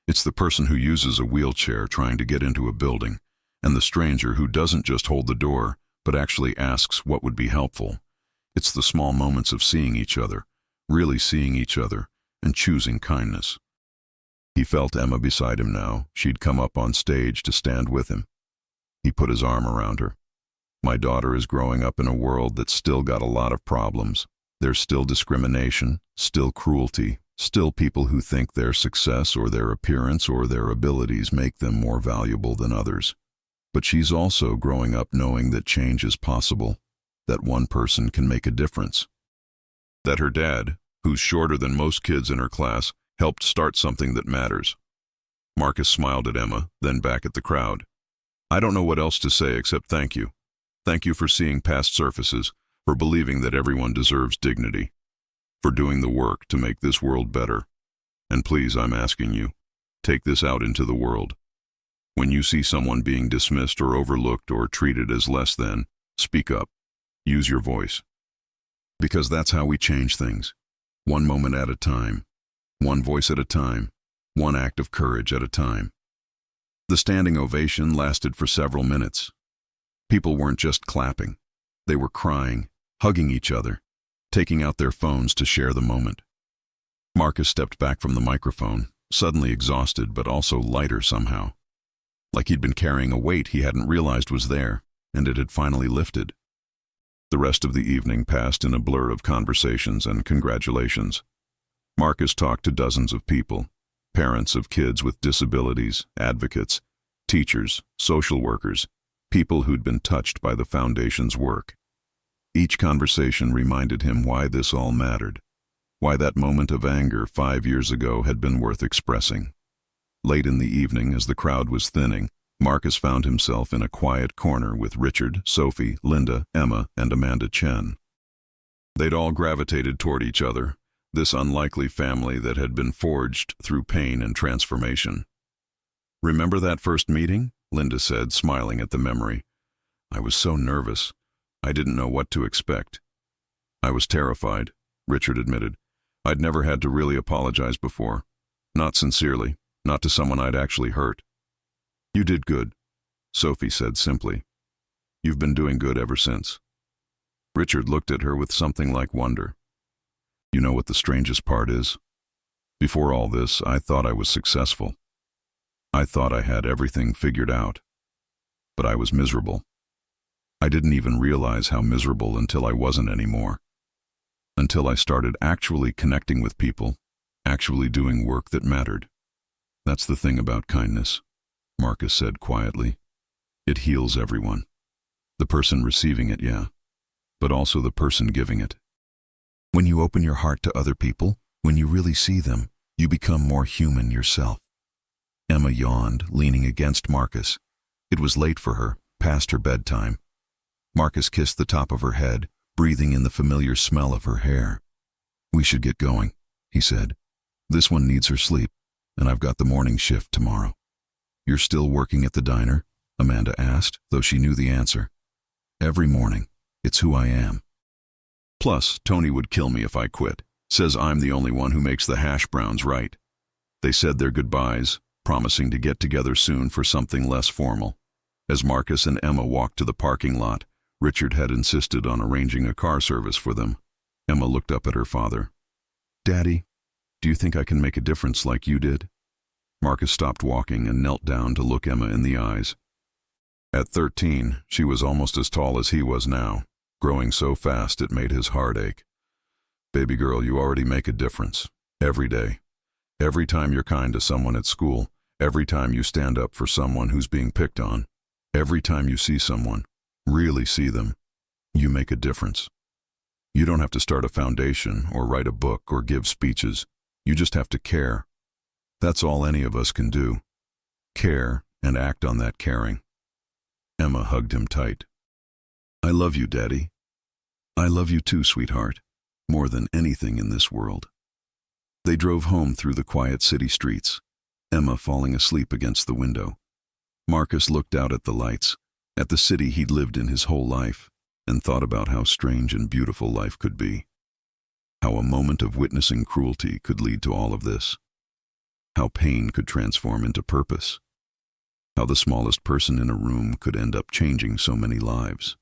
Speaker 1: It's the person who uses a wheelchair trying to get into a building, and the stranger who doesn't just hold the door, but actually asks what would be helpful. It's the small moments of seeing each other, really seeing each other, and choosing kindness." He felt Emma beside him now. She'd come up on stage to stand with him. He put his arm around her. "My daughter is growing up in a world that's still got a lot of problems. There's still discrimination, still cruelty, still people who think their success or their appearance or their abilities make them more valuable than others. But she's also growing up knowing that change is possible, that one person can make a difference. That her dad, who's shorter than most kids in her class, helped start something that matters." Marcus smiled at Emma, then back at the crowd. "I don't know what else to say except thank you. Thank you for seeing past surfaces, for believing that everyone deserves dignity, for doing the work to make this world better. And please, I'm asking you, take this out into the world. When you see someone being dismissed or overlooked or treated as less than, speak up. Use your voice. Because that's how we change things. One moment at a time. One voice at a time. One act of courage at a time." The standing ovation lasted for several minutes. People weren't just clapping. They were crying, hugging each other, taking out their phones to share the moment. Marcus stepped back from the microphone, suddenly exhausted but also lighter somehow. Like he'd been carrying a weight he hadn't realized was there, and it had finally lifted. The rest of the evening passed in a blur of conversations and congratulations. Marcus talked to dozens of people, parents of kids with disabilities, advocates, teachers, social workers, people who'd been touched by the Foundation's work. Each conversation reminded him why this all mattered, why that moment of anger 5 years ago had been worth expressing. Late in the evening, as the crowd was thinning, Marcus found himself in a quiet corner with Richard, Sophie, Linda, Emma, and Amanda Chen. They'd all gravitated toward each other, this unlikely family that had been forged through pain and transformation. "Remember that first meeting?" Linda said, smiling at the memory. "I was so nervous. I didn't know what to expect." "I was terrified," Richard admitted. "I'd never had to really apologize before. Not sincerely, not to someone I'd actually hurt." "You did good," Sophie said simply. "You've been doing good ever since." Richard looked at her with something like wonder. "You know what the strangest part is? Before all this, I thought I was successful. I thought I had everything figured out. But I was miserable. I didn't even realize how miserable until I wasn't anymore. Until I started actually connecting with people, actually doing work that mattered. That's the thing about kindness," Marcus said quietly. "It heals everyone. The person receiving it, yeah, but also the person giving it. When you open your heart to other people, when you really see them, you become more human yourself." Emma yawned, leaning against Marcus. It was late for her, past her bedtime. Marcus kissed the top of her head, breathing in the familiar smell of her hair. "We should get going," he said. "This one needs her sleep, and I've got the morning shift tomorrow." "You're still working at the diner?" Amanda asked, though she knew the answer. "Every morning. It's who I am. Plus, Tony would kill me if I quit. Says I'm the only one who makes the hash browns right." They said their goodbyes, promising to get together soon for something less formal. As Marcus and Emma walked to the parking lot, Richard had insisted on arranging a car service for them. Emma looked up at her father. "Daddy, do you think I can make a difference like you did?" Marcus stopped walking and knelt down to look Emma in the eyes. At 13, she was almost as tall as he was now, growing so fast it made his heart ache. "Baby girl, you already make a difference. Every day. Every time you're kind to someone at school, every time you stand up for someone who's being picked on, every time you see someone, really see them, you make a difference. You don't have to start a foundation or write a book or give speeches. You just have to care. That's all any of us can do. Care and act on that caring." Emma hugged him tight. "I love you, Daddy. I love you too, sweetheart, more than anything in this world." They drove home through the quiet city streets, Emma falling asleep against the window. Marcus looked out at the lights, at the city he'd lived in his whole life, and thought about how strange and beautiful life could be. How a moment of witnessing cruelty could lead to all of this. How pain could transform into purpose. How the smallest person in a room could end up changing so many lives.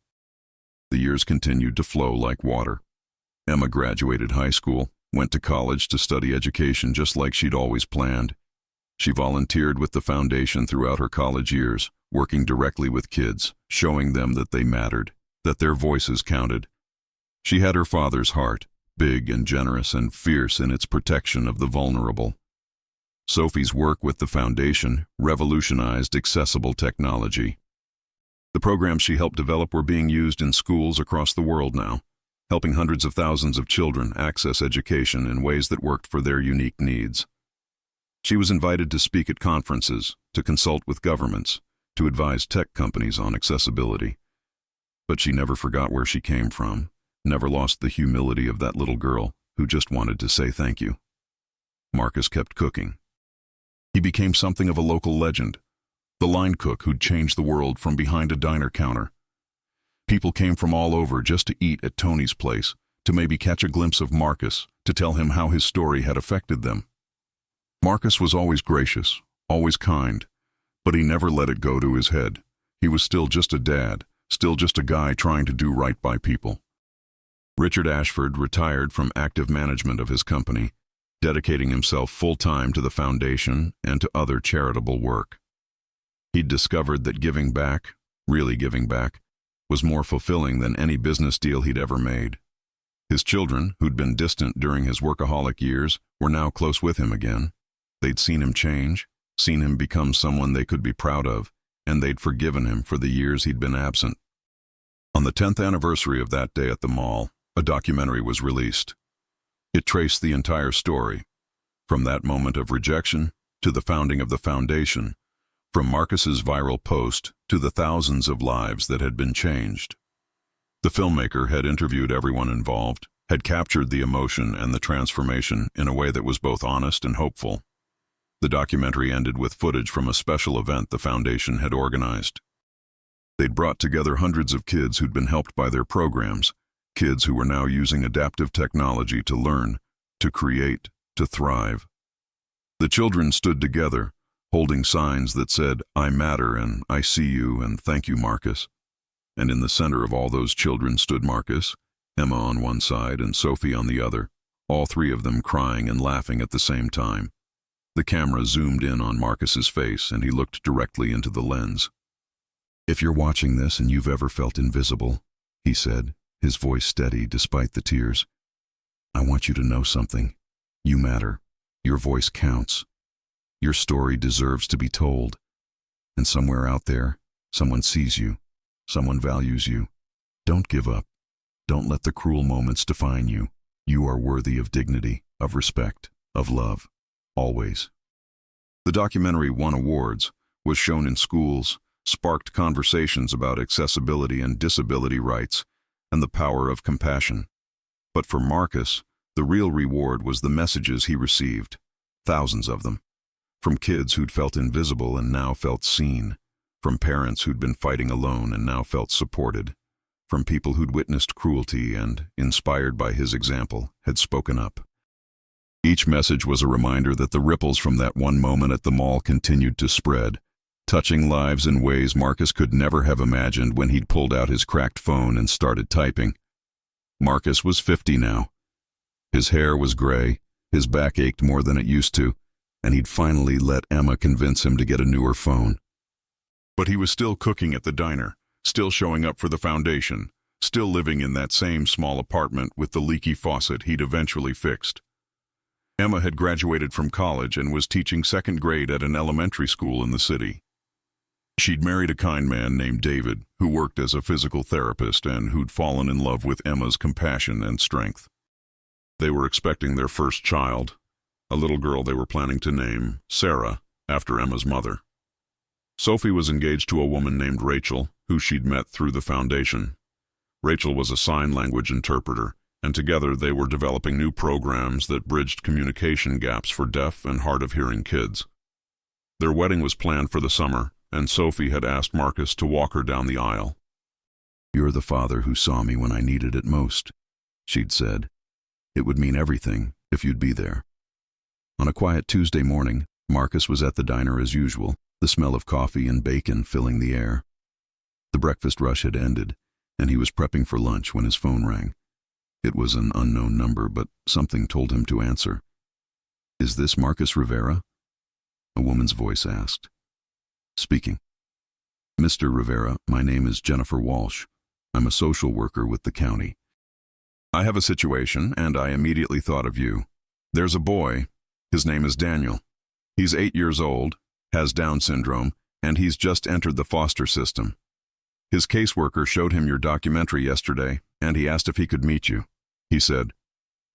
Speaker 1: The years continued to flow like water. Emma graduated high school, went to college to study education just like she'd always planned. She volunteered with the foundation throughout her college years, working directly with kids, showing them that they mattered, that their voices counted. She had her father's heart, big and generous and fierce in its protection of the vulnerable. Sophie's work with the foundation revolutionized accessible technology. The programs she helped develop were being used in schools across the world now, helping hundreds of thousands of children access education in ways that worked for their unique needs. She was invited to speak at conferences, to consult with governments, to advise tech companies on accessibility. But she never forgot where she came from, never lost the humility of that little girl who just wanted to say thank you. Marcus kept cooking. He became something of a local legend, the line cook who'd changed the world from behind a diner counter. People came from all over just to eat at Tony's place, to maybe catch a glimpse of Marcus, to tell him how his story had affected them. Marcus was always gracious, always kind, but he never let it go to his head. He was still just a dad, still just a guy trying to do right by people. Richard Ashford retired from active management of his company, dedicating himself full-time to the foundation and to other charitable work. He'd discovered that giving back, really giving back, was more fulfilling than any business deal he'd ever made. His children, who'd been distant during his workaholic years, were now close with him again. They'd seen him change, seen him become someone they could be proud of, and they'd forgiven him for the years he'd been absent. On the 10th anniversary of that day at the mall, a documentary was released. It traced the entire story, from that moment of rejection to the founding of the foundation, from Marcus's viral post to the thousands of lives that had been changed. The filmmaker had interviewed everyone involved, had captured the emotion and the transformation in a way that was both honest and hopeful. The documentary ended with footage from a special event the foundation had organized. They'd brought together hundreds of kids who'd been helped by their programs, kids who were now using adaptive technology to learn, to create, to thrive. The children stood together, holding signs that said, "I matter," and "I see you," and "Thank you, Marcus." And in the center of all those children stood Marcus, Emma on one side and Sophie on the other, all three of them crying and laughing at the same time. The camera zoomed in on Marcus's face, and he looked directly into the lens. "If you're watching this and you've ever felt invisible," he said, his voice steady despite the tears, "I want you to know something. You matter. Your voice counts. Your story deserves to be told. And somewhere out there, someone sees you. Someone values you. Don't give up. Don't let the cruel moments define you. You are worthy of dignity, of respect, of love. Always." The documentary won awards, was shown in schools, sparked conversations about accessibility and disability rights, and the power of compassion. But for Marcus, the real reward was the messages he received, thousands of them, from kids who'd felt invisible and now felt seen, from parents who'd been fighting alone and now felt supported, from people who'd witnessed cruelty and, inspired by his example, had spoken up. Each message was a reminder that the ripples from that one moment at the mall continued to spread, touching lives in ways Marcus could never have imagined when he'd pulled out his cracked phone and started typing. Marcus was 50 now. His hair was gray, his back ached more than it used to, and he'd finally let Emma convince him to get a newer phone. But he was still cooking at the diner, still showing up for the foundation, still living in that same small apartment with the leaky faucet he'd eventually fixed. Emma had graduated from college and was teaching second grade at an elementary school in the city. She'd married a kind man named David, who worked as a physical therapist and who'd fallen in love with Emma's compassion and strength. They were expecting their first child, a little girl they were planning to name Sarah, after Emma's mother. Sophie was engaged to a woman named Rachel, who she'd met through the foundation. Rachel was a sign language interpreter, and together they were developing new programs that bridged communication gaps for deaf and hard-of-hearing kids. Their wedding was planned for the summer, and Sophie had asked Marcus to walk her down the aisle. "You're the father who saw me when I needed it most," she'd said. "It would mean everything if you'd be there." On a quiet Tuesday morning, Marcus was at the diner as usual, the smell of coffee and bacon filling the air. The breakfast rush had ended, and he was prepping for lunch when his phone rang. It was an unknown number, but something told him to answer. "Is this Marcus Rivera?" A woman's voice asked. "Speaking." "Mr. Rivera, my name is Jennifer Walsh. I'm a social worker with the county. I have a situation, and I immediately thought of you. There's a boy. His name is Daniel. He's 8 years old, has Down syndrome, and he's just entered the foster system. His caseworker showed him your documentary yesterday, and he asked if he could meet you. He said,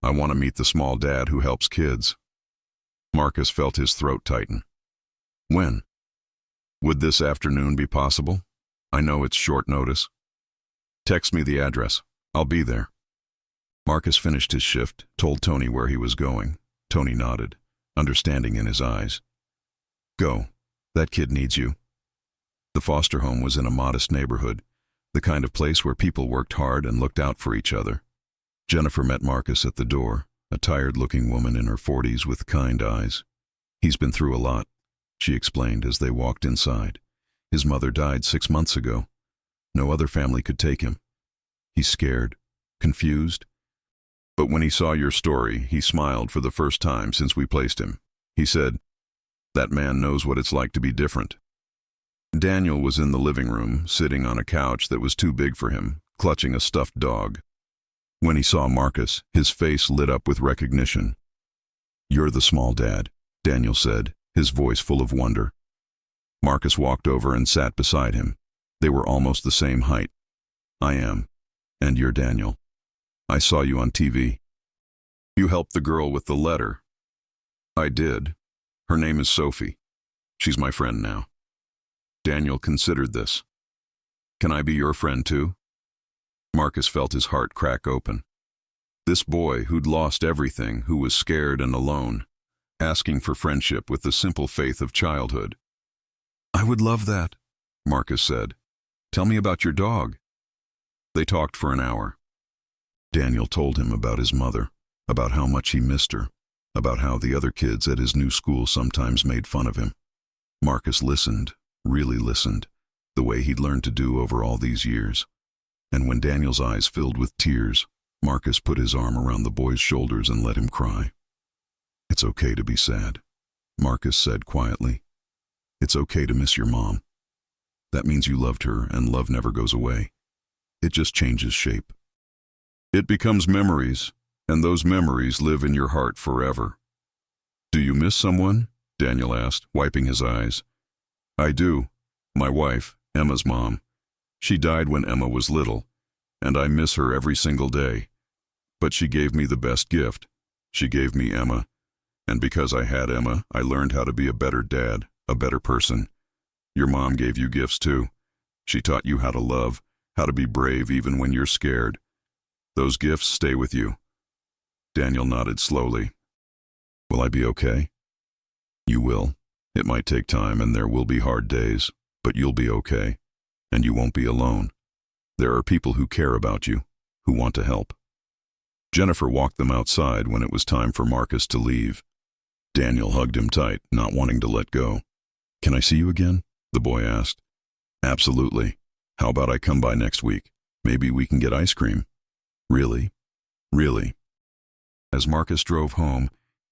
Speaker 1: 'I want to meet the small dad who helps kids.'" Marcus felt his throat tighten. "When? Would this afternoon be possible? I know it's short notice. Text me the address. I'll be there." Marcus finished his shift, told Tony where he was going. Tony nodded, understanding in his eyes. "Go. That kid needs you." The foster home was in a modest neighborhood, the kind of place where people worked hard and looked out for each other. Jennifer met Marcus at the door, a tired-looking woman in her 40s with kind eyes. "He's been through a lot," she explained as they walked inside. "His mother died 6 months ago. No other family could take him. He's scared, confused. But when he saw your story, he smiled for the first time since we placed him. He said, "That man knows what it's like to be different." Daniel was in the living room, sitting on a couch that was too big for him, clutching a stuffed dog. When he saw Marcus, his face lit up with recognition. "You're the small dad," Daniel said, his voice full of wonder. Marcus walked over and sat beside him. They were almost the same height. "I am. And you're Daniel. I saw you on TV. You helped the girl with the letter." "I did. Her name is Sophie. She's my friend now." Daniel considered this. "Can I be your friend too?" Marcus felt his heart crack open. This boy who'd lost everything, who was scared and alone, asking for friendship with the simple faith of childhood. "I would love that," Marcus said. "Tell me about your dog." They talked for an hour. Daniel told him about his mother, about how much he missed her, about how the other kids at his new school sometimes made fun of him. Marcus listened, really listened, the way he'd learned to do over all these years. And when Daniel's eyes filled with tears, Marcus put his arm around the boy's shoulders and let him cry. "It's okay to be sad," Marcus said quietly. "It's okay to miss your mom. That means you loved her, and love never goes away. It just changes shape. It becomes memories, and those memories live in your heart forever." "Do you miss someone?" Daniel asked, wiping his eyes. "I do. My wife, Emma's mom. She died when Emma was little, and I miss her every single day. But she gave me the best gift. She gave me Emma. And because I had Emma, I learned how to be a better dad, a better person. Your mom gave you gifts too. She taught you how to love, how to be brave even when you're scared. Those gifts stay with you." Daniel nodded slowly. "Will I be okay?" "You will. It might take time and there will be hard days, but you'll be okay. And you won't be alone. There are people who care about you, who want to help." Jennifer walked them outside when it was time for Marcus to leave. Daniel hugged him tight, not wanting to let go. "Can I see you again?" the boy asked. "Absolutely. How about I come by next week? Maybe we can get ice cream." "Really? Really?" As Marcus drove home,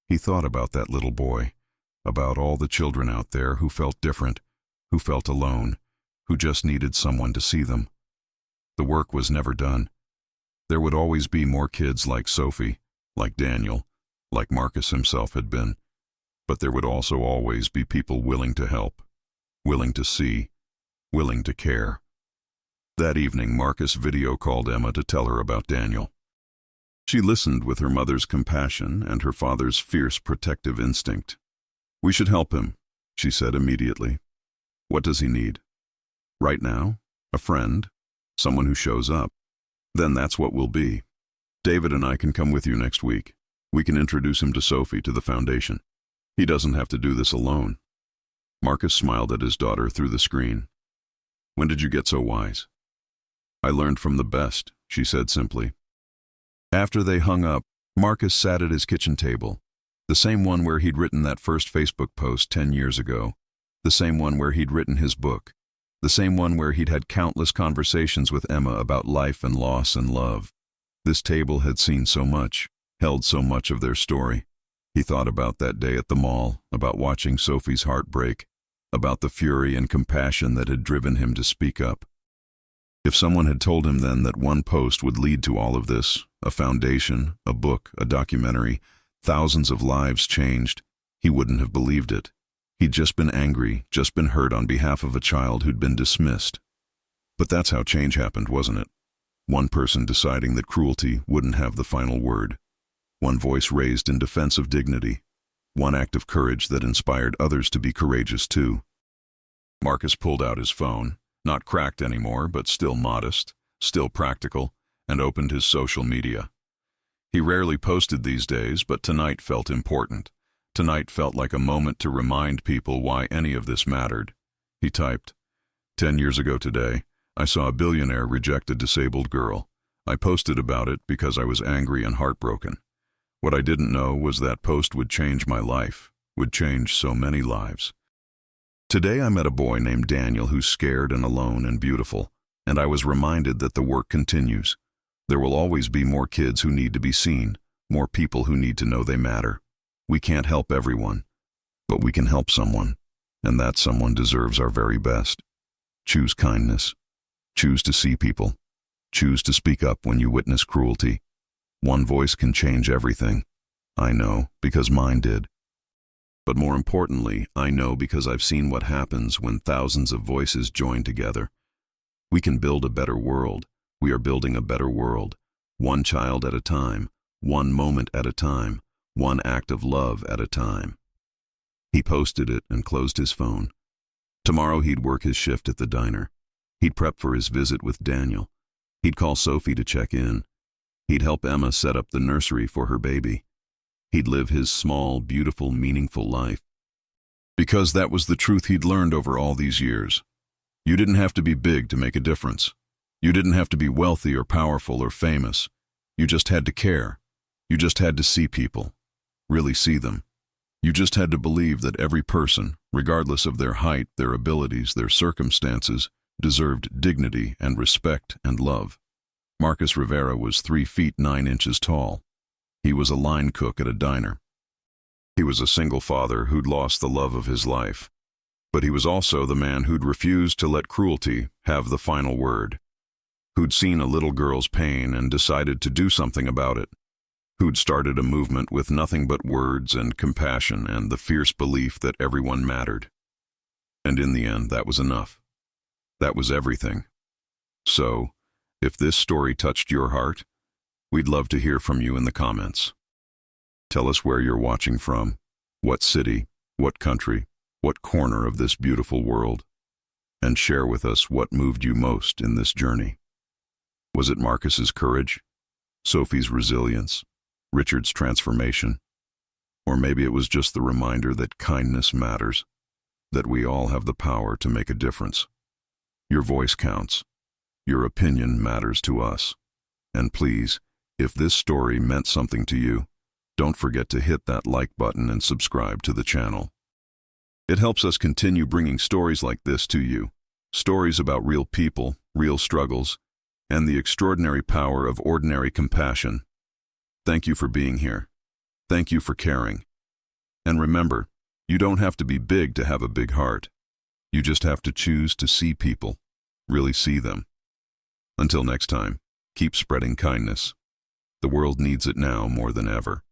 Speaker 1: he thought about that little boy, about all the children out there who felt different, who felt alone, who just needed someone to see them. The work was never done. There would always be more kids like Sophie, like Daniel, like Marcus himself had been. But there would also always be people willing to help, willing to see, willing to care. That evening, Marcus video called Emma to tell her about Daniel. She listened with her mother's compassion and her father's fierce protective instinct. "We should help him," she said immediately. "What does he need?" "Right now, a friend, someone who shows up. Then that's what we'll be. David and I can come with you next week. We can introduce him to Sophie, to the foundation. He doesn't have to do this alone." Marcus smiled at his daughter through the screen. "When did you get so wise?" "I learned from the best," she said simply. After they hung up, Marcus sat at his kitchen table, the same one where he'd written that first Facebook post 10 years ago, the same one where he'd written his book, the same one where he'd had countless conversations with Emma about life and loss and love. This table had seen so much, held so much of their story. He thought about that day at the mall, about watching Sophie's heart break, about the fury and compassion that had driven him to speak up. If someone had told him then that one post would lead to all of this, a foundation, a book, a documentary, thousands of lives changed, he wouldn't have believed it. He'd just been angry, just been hurt on behalf of a child who'd been dismissed. But that's how change happened, wasn't it? One person deciding that cruelty wouldn't have the final word. One voice raised in defense of dignity. One act of courage that inspired others to be courageous too. Marcus pulled out his phone, not cracked anymore, but still modest, still practical, and opened his social media. He rarely posted these days, but tonight felt important. Tonight felt like a moment to remind people why any of this mattered. He typed, 10 years ago today, I saw a billionaire reject a disabled girl. I posted about it because I was angry and heartbroken. What I didn't know was that post would change my life, would change so many lives. Today I met a boy named Daniel who's scared and alone and beautiful. And I was reminded that the work continues. There will always be more kids who need to be seen, more people who need to know they matter. We can't help everyone, but we can help someone, and that someone deserves our very best. Choose kindness. Choose to see people. Choose to speak up when you witness cruelty. One voice can change everything. I know, because mine did. But more importantly, I know because I've seen what happens when thousands of voices join together. We can build a better world. We are building a better world. One child at a time, one moment at a time, one act of love at a time. He posted it and closed his phone. Tomorrow he'd work his shift at the diner. He'd prep for his visit with Daniel. He'd call Sophie to check in. He'd help Emma set up the nursery for her baby. He'd live his small, beautiful, meaningful life. Because that was the truth he'd learned over all these years. You didn't have to be big to make a difference. You didn't have to be wealthy or powerful or famous. You just had to care. You just had to see people. Really see them. You just had to believe that every person, regardless of their height, their abilities, their circumstances, deserved dignity and respect and love. Marcus Rivera was 3 feet 9 inches tall. He was a line cook at a diner. He was a single father who'd lost the love of his life. But he was also the man who'd refused to let cruelty have the final word. Who'd seen a little girl's pain and decided to do something about it. Who'd started a movement with nothing but words and compassion and the fierce belief that everyone mattered. And in the end, that was enough. That was everything. So, if this story touched your heart, we'd love to hear from you in the comments. Tell us where you're watching from, what city, what country, what corner of this beautiful world, and share with us what moved you most in this journey. Was it Marcus's courage, Sophie's resilience, Richard's transformation, or maybe it was just the reminder that kindness matters, that we all have the power to make a difference. Your voice counts. Your opinion matters to us. And please, if this story meant something to you, don't forget to hit that like button and subscribe to the channel. It helps us continue bringing stories like this to you, stories about real people, real struggles, and the extraordinary power of ordinary compassion. Thank you for being here. Thank you for caring. And remember, you don't have to be big to have a big heart. You just have to choose to see people, really see them. Until next time, keep spreading kindness. The world needs it now more than ever.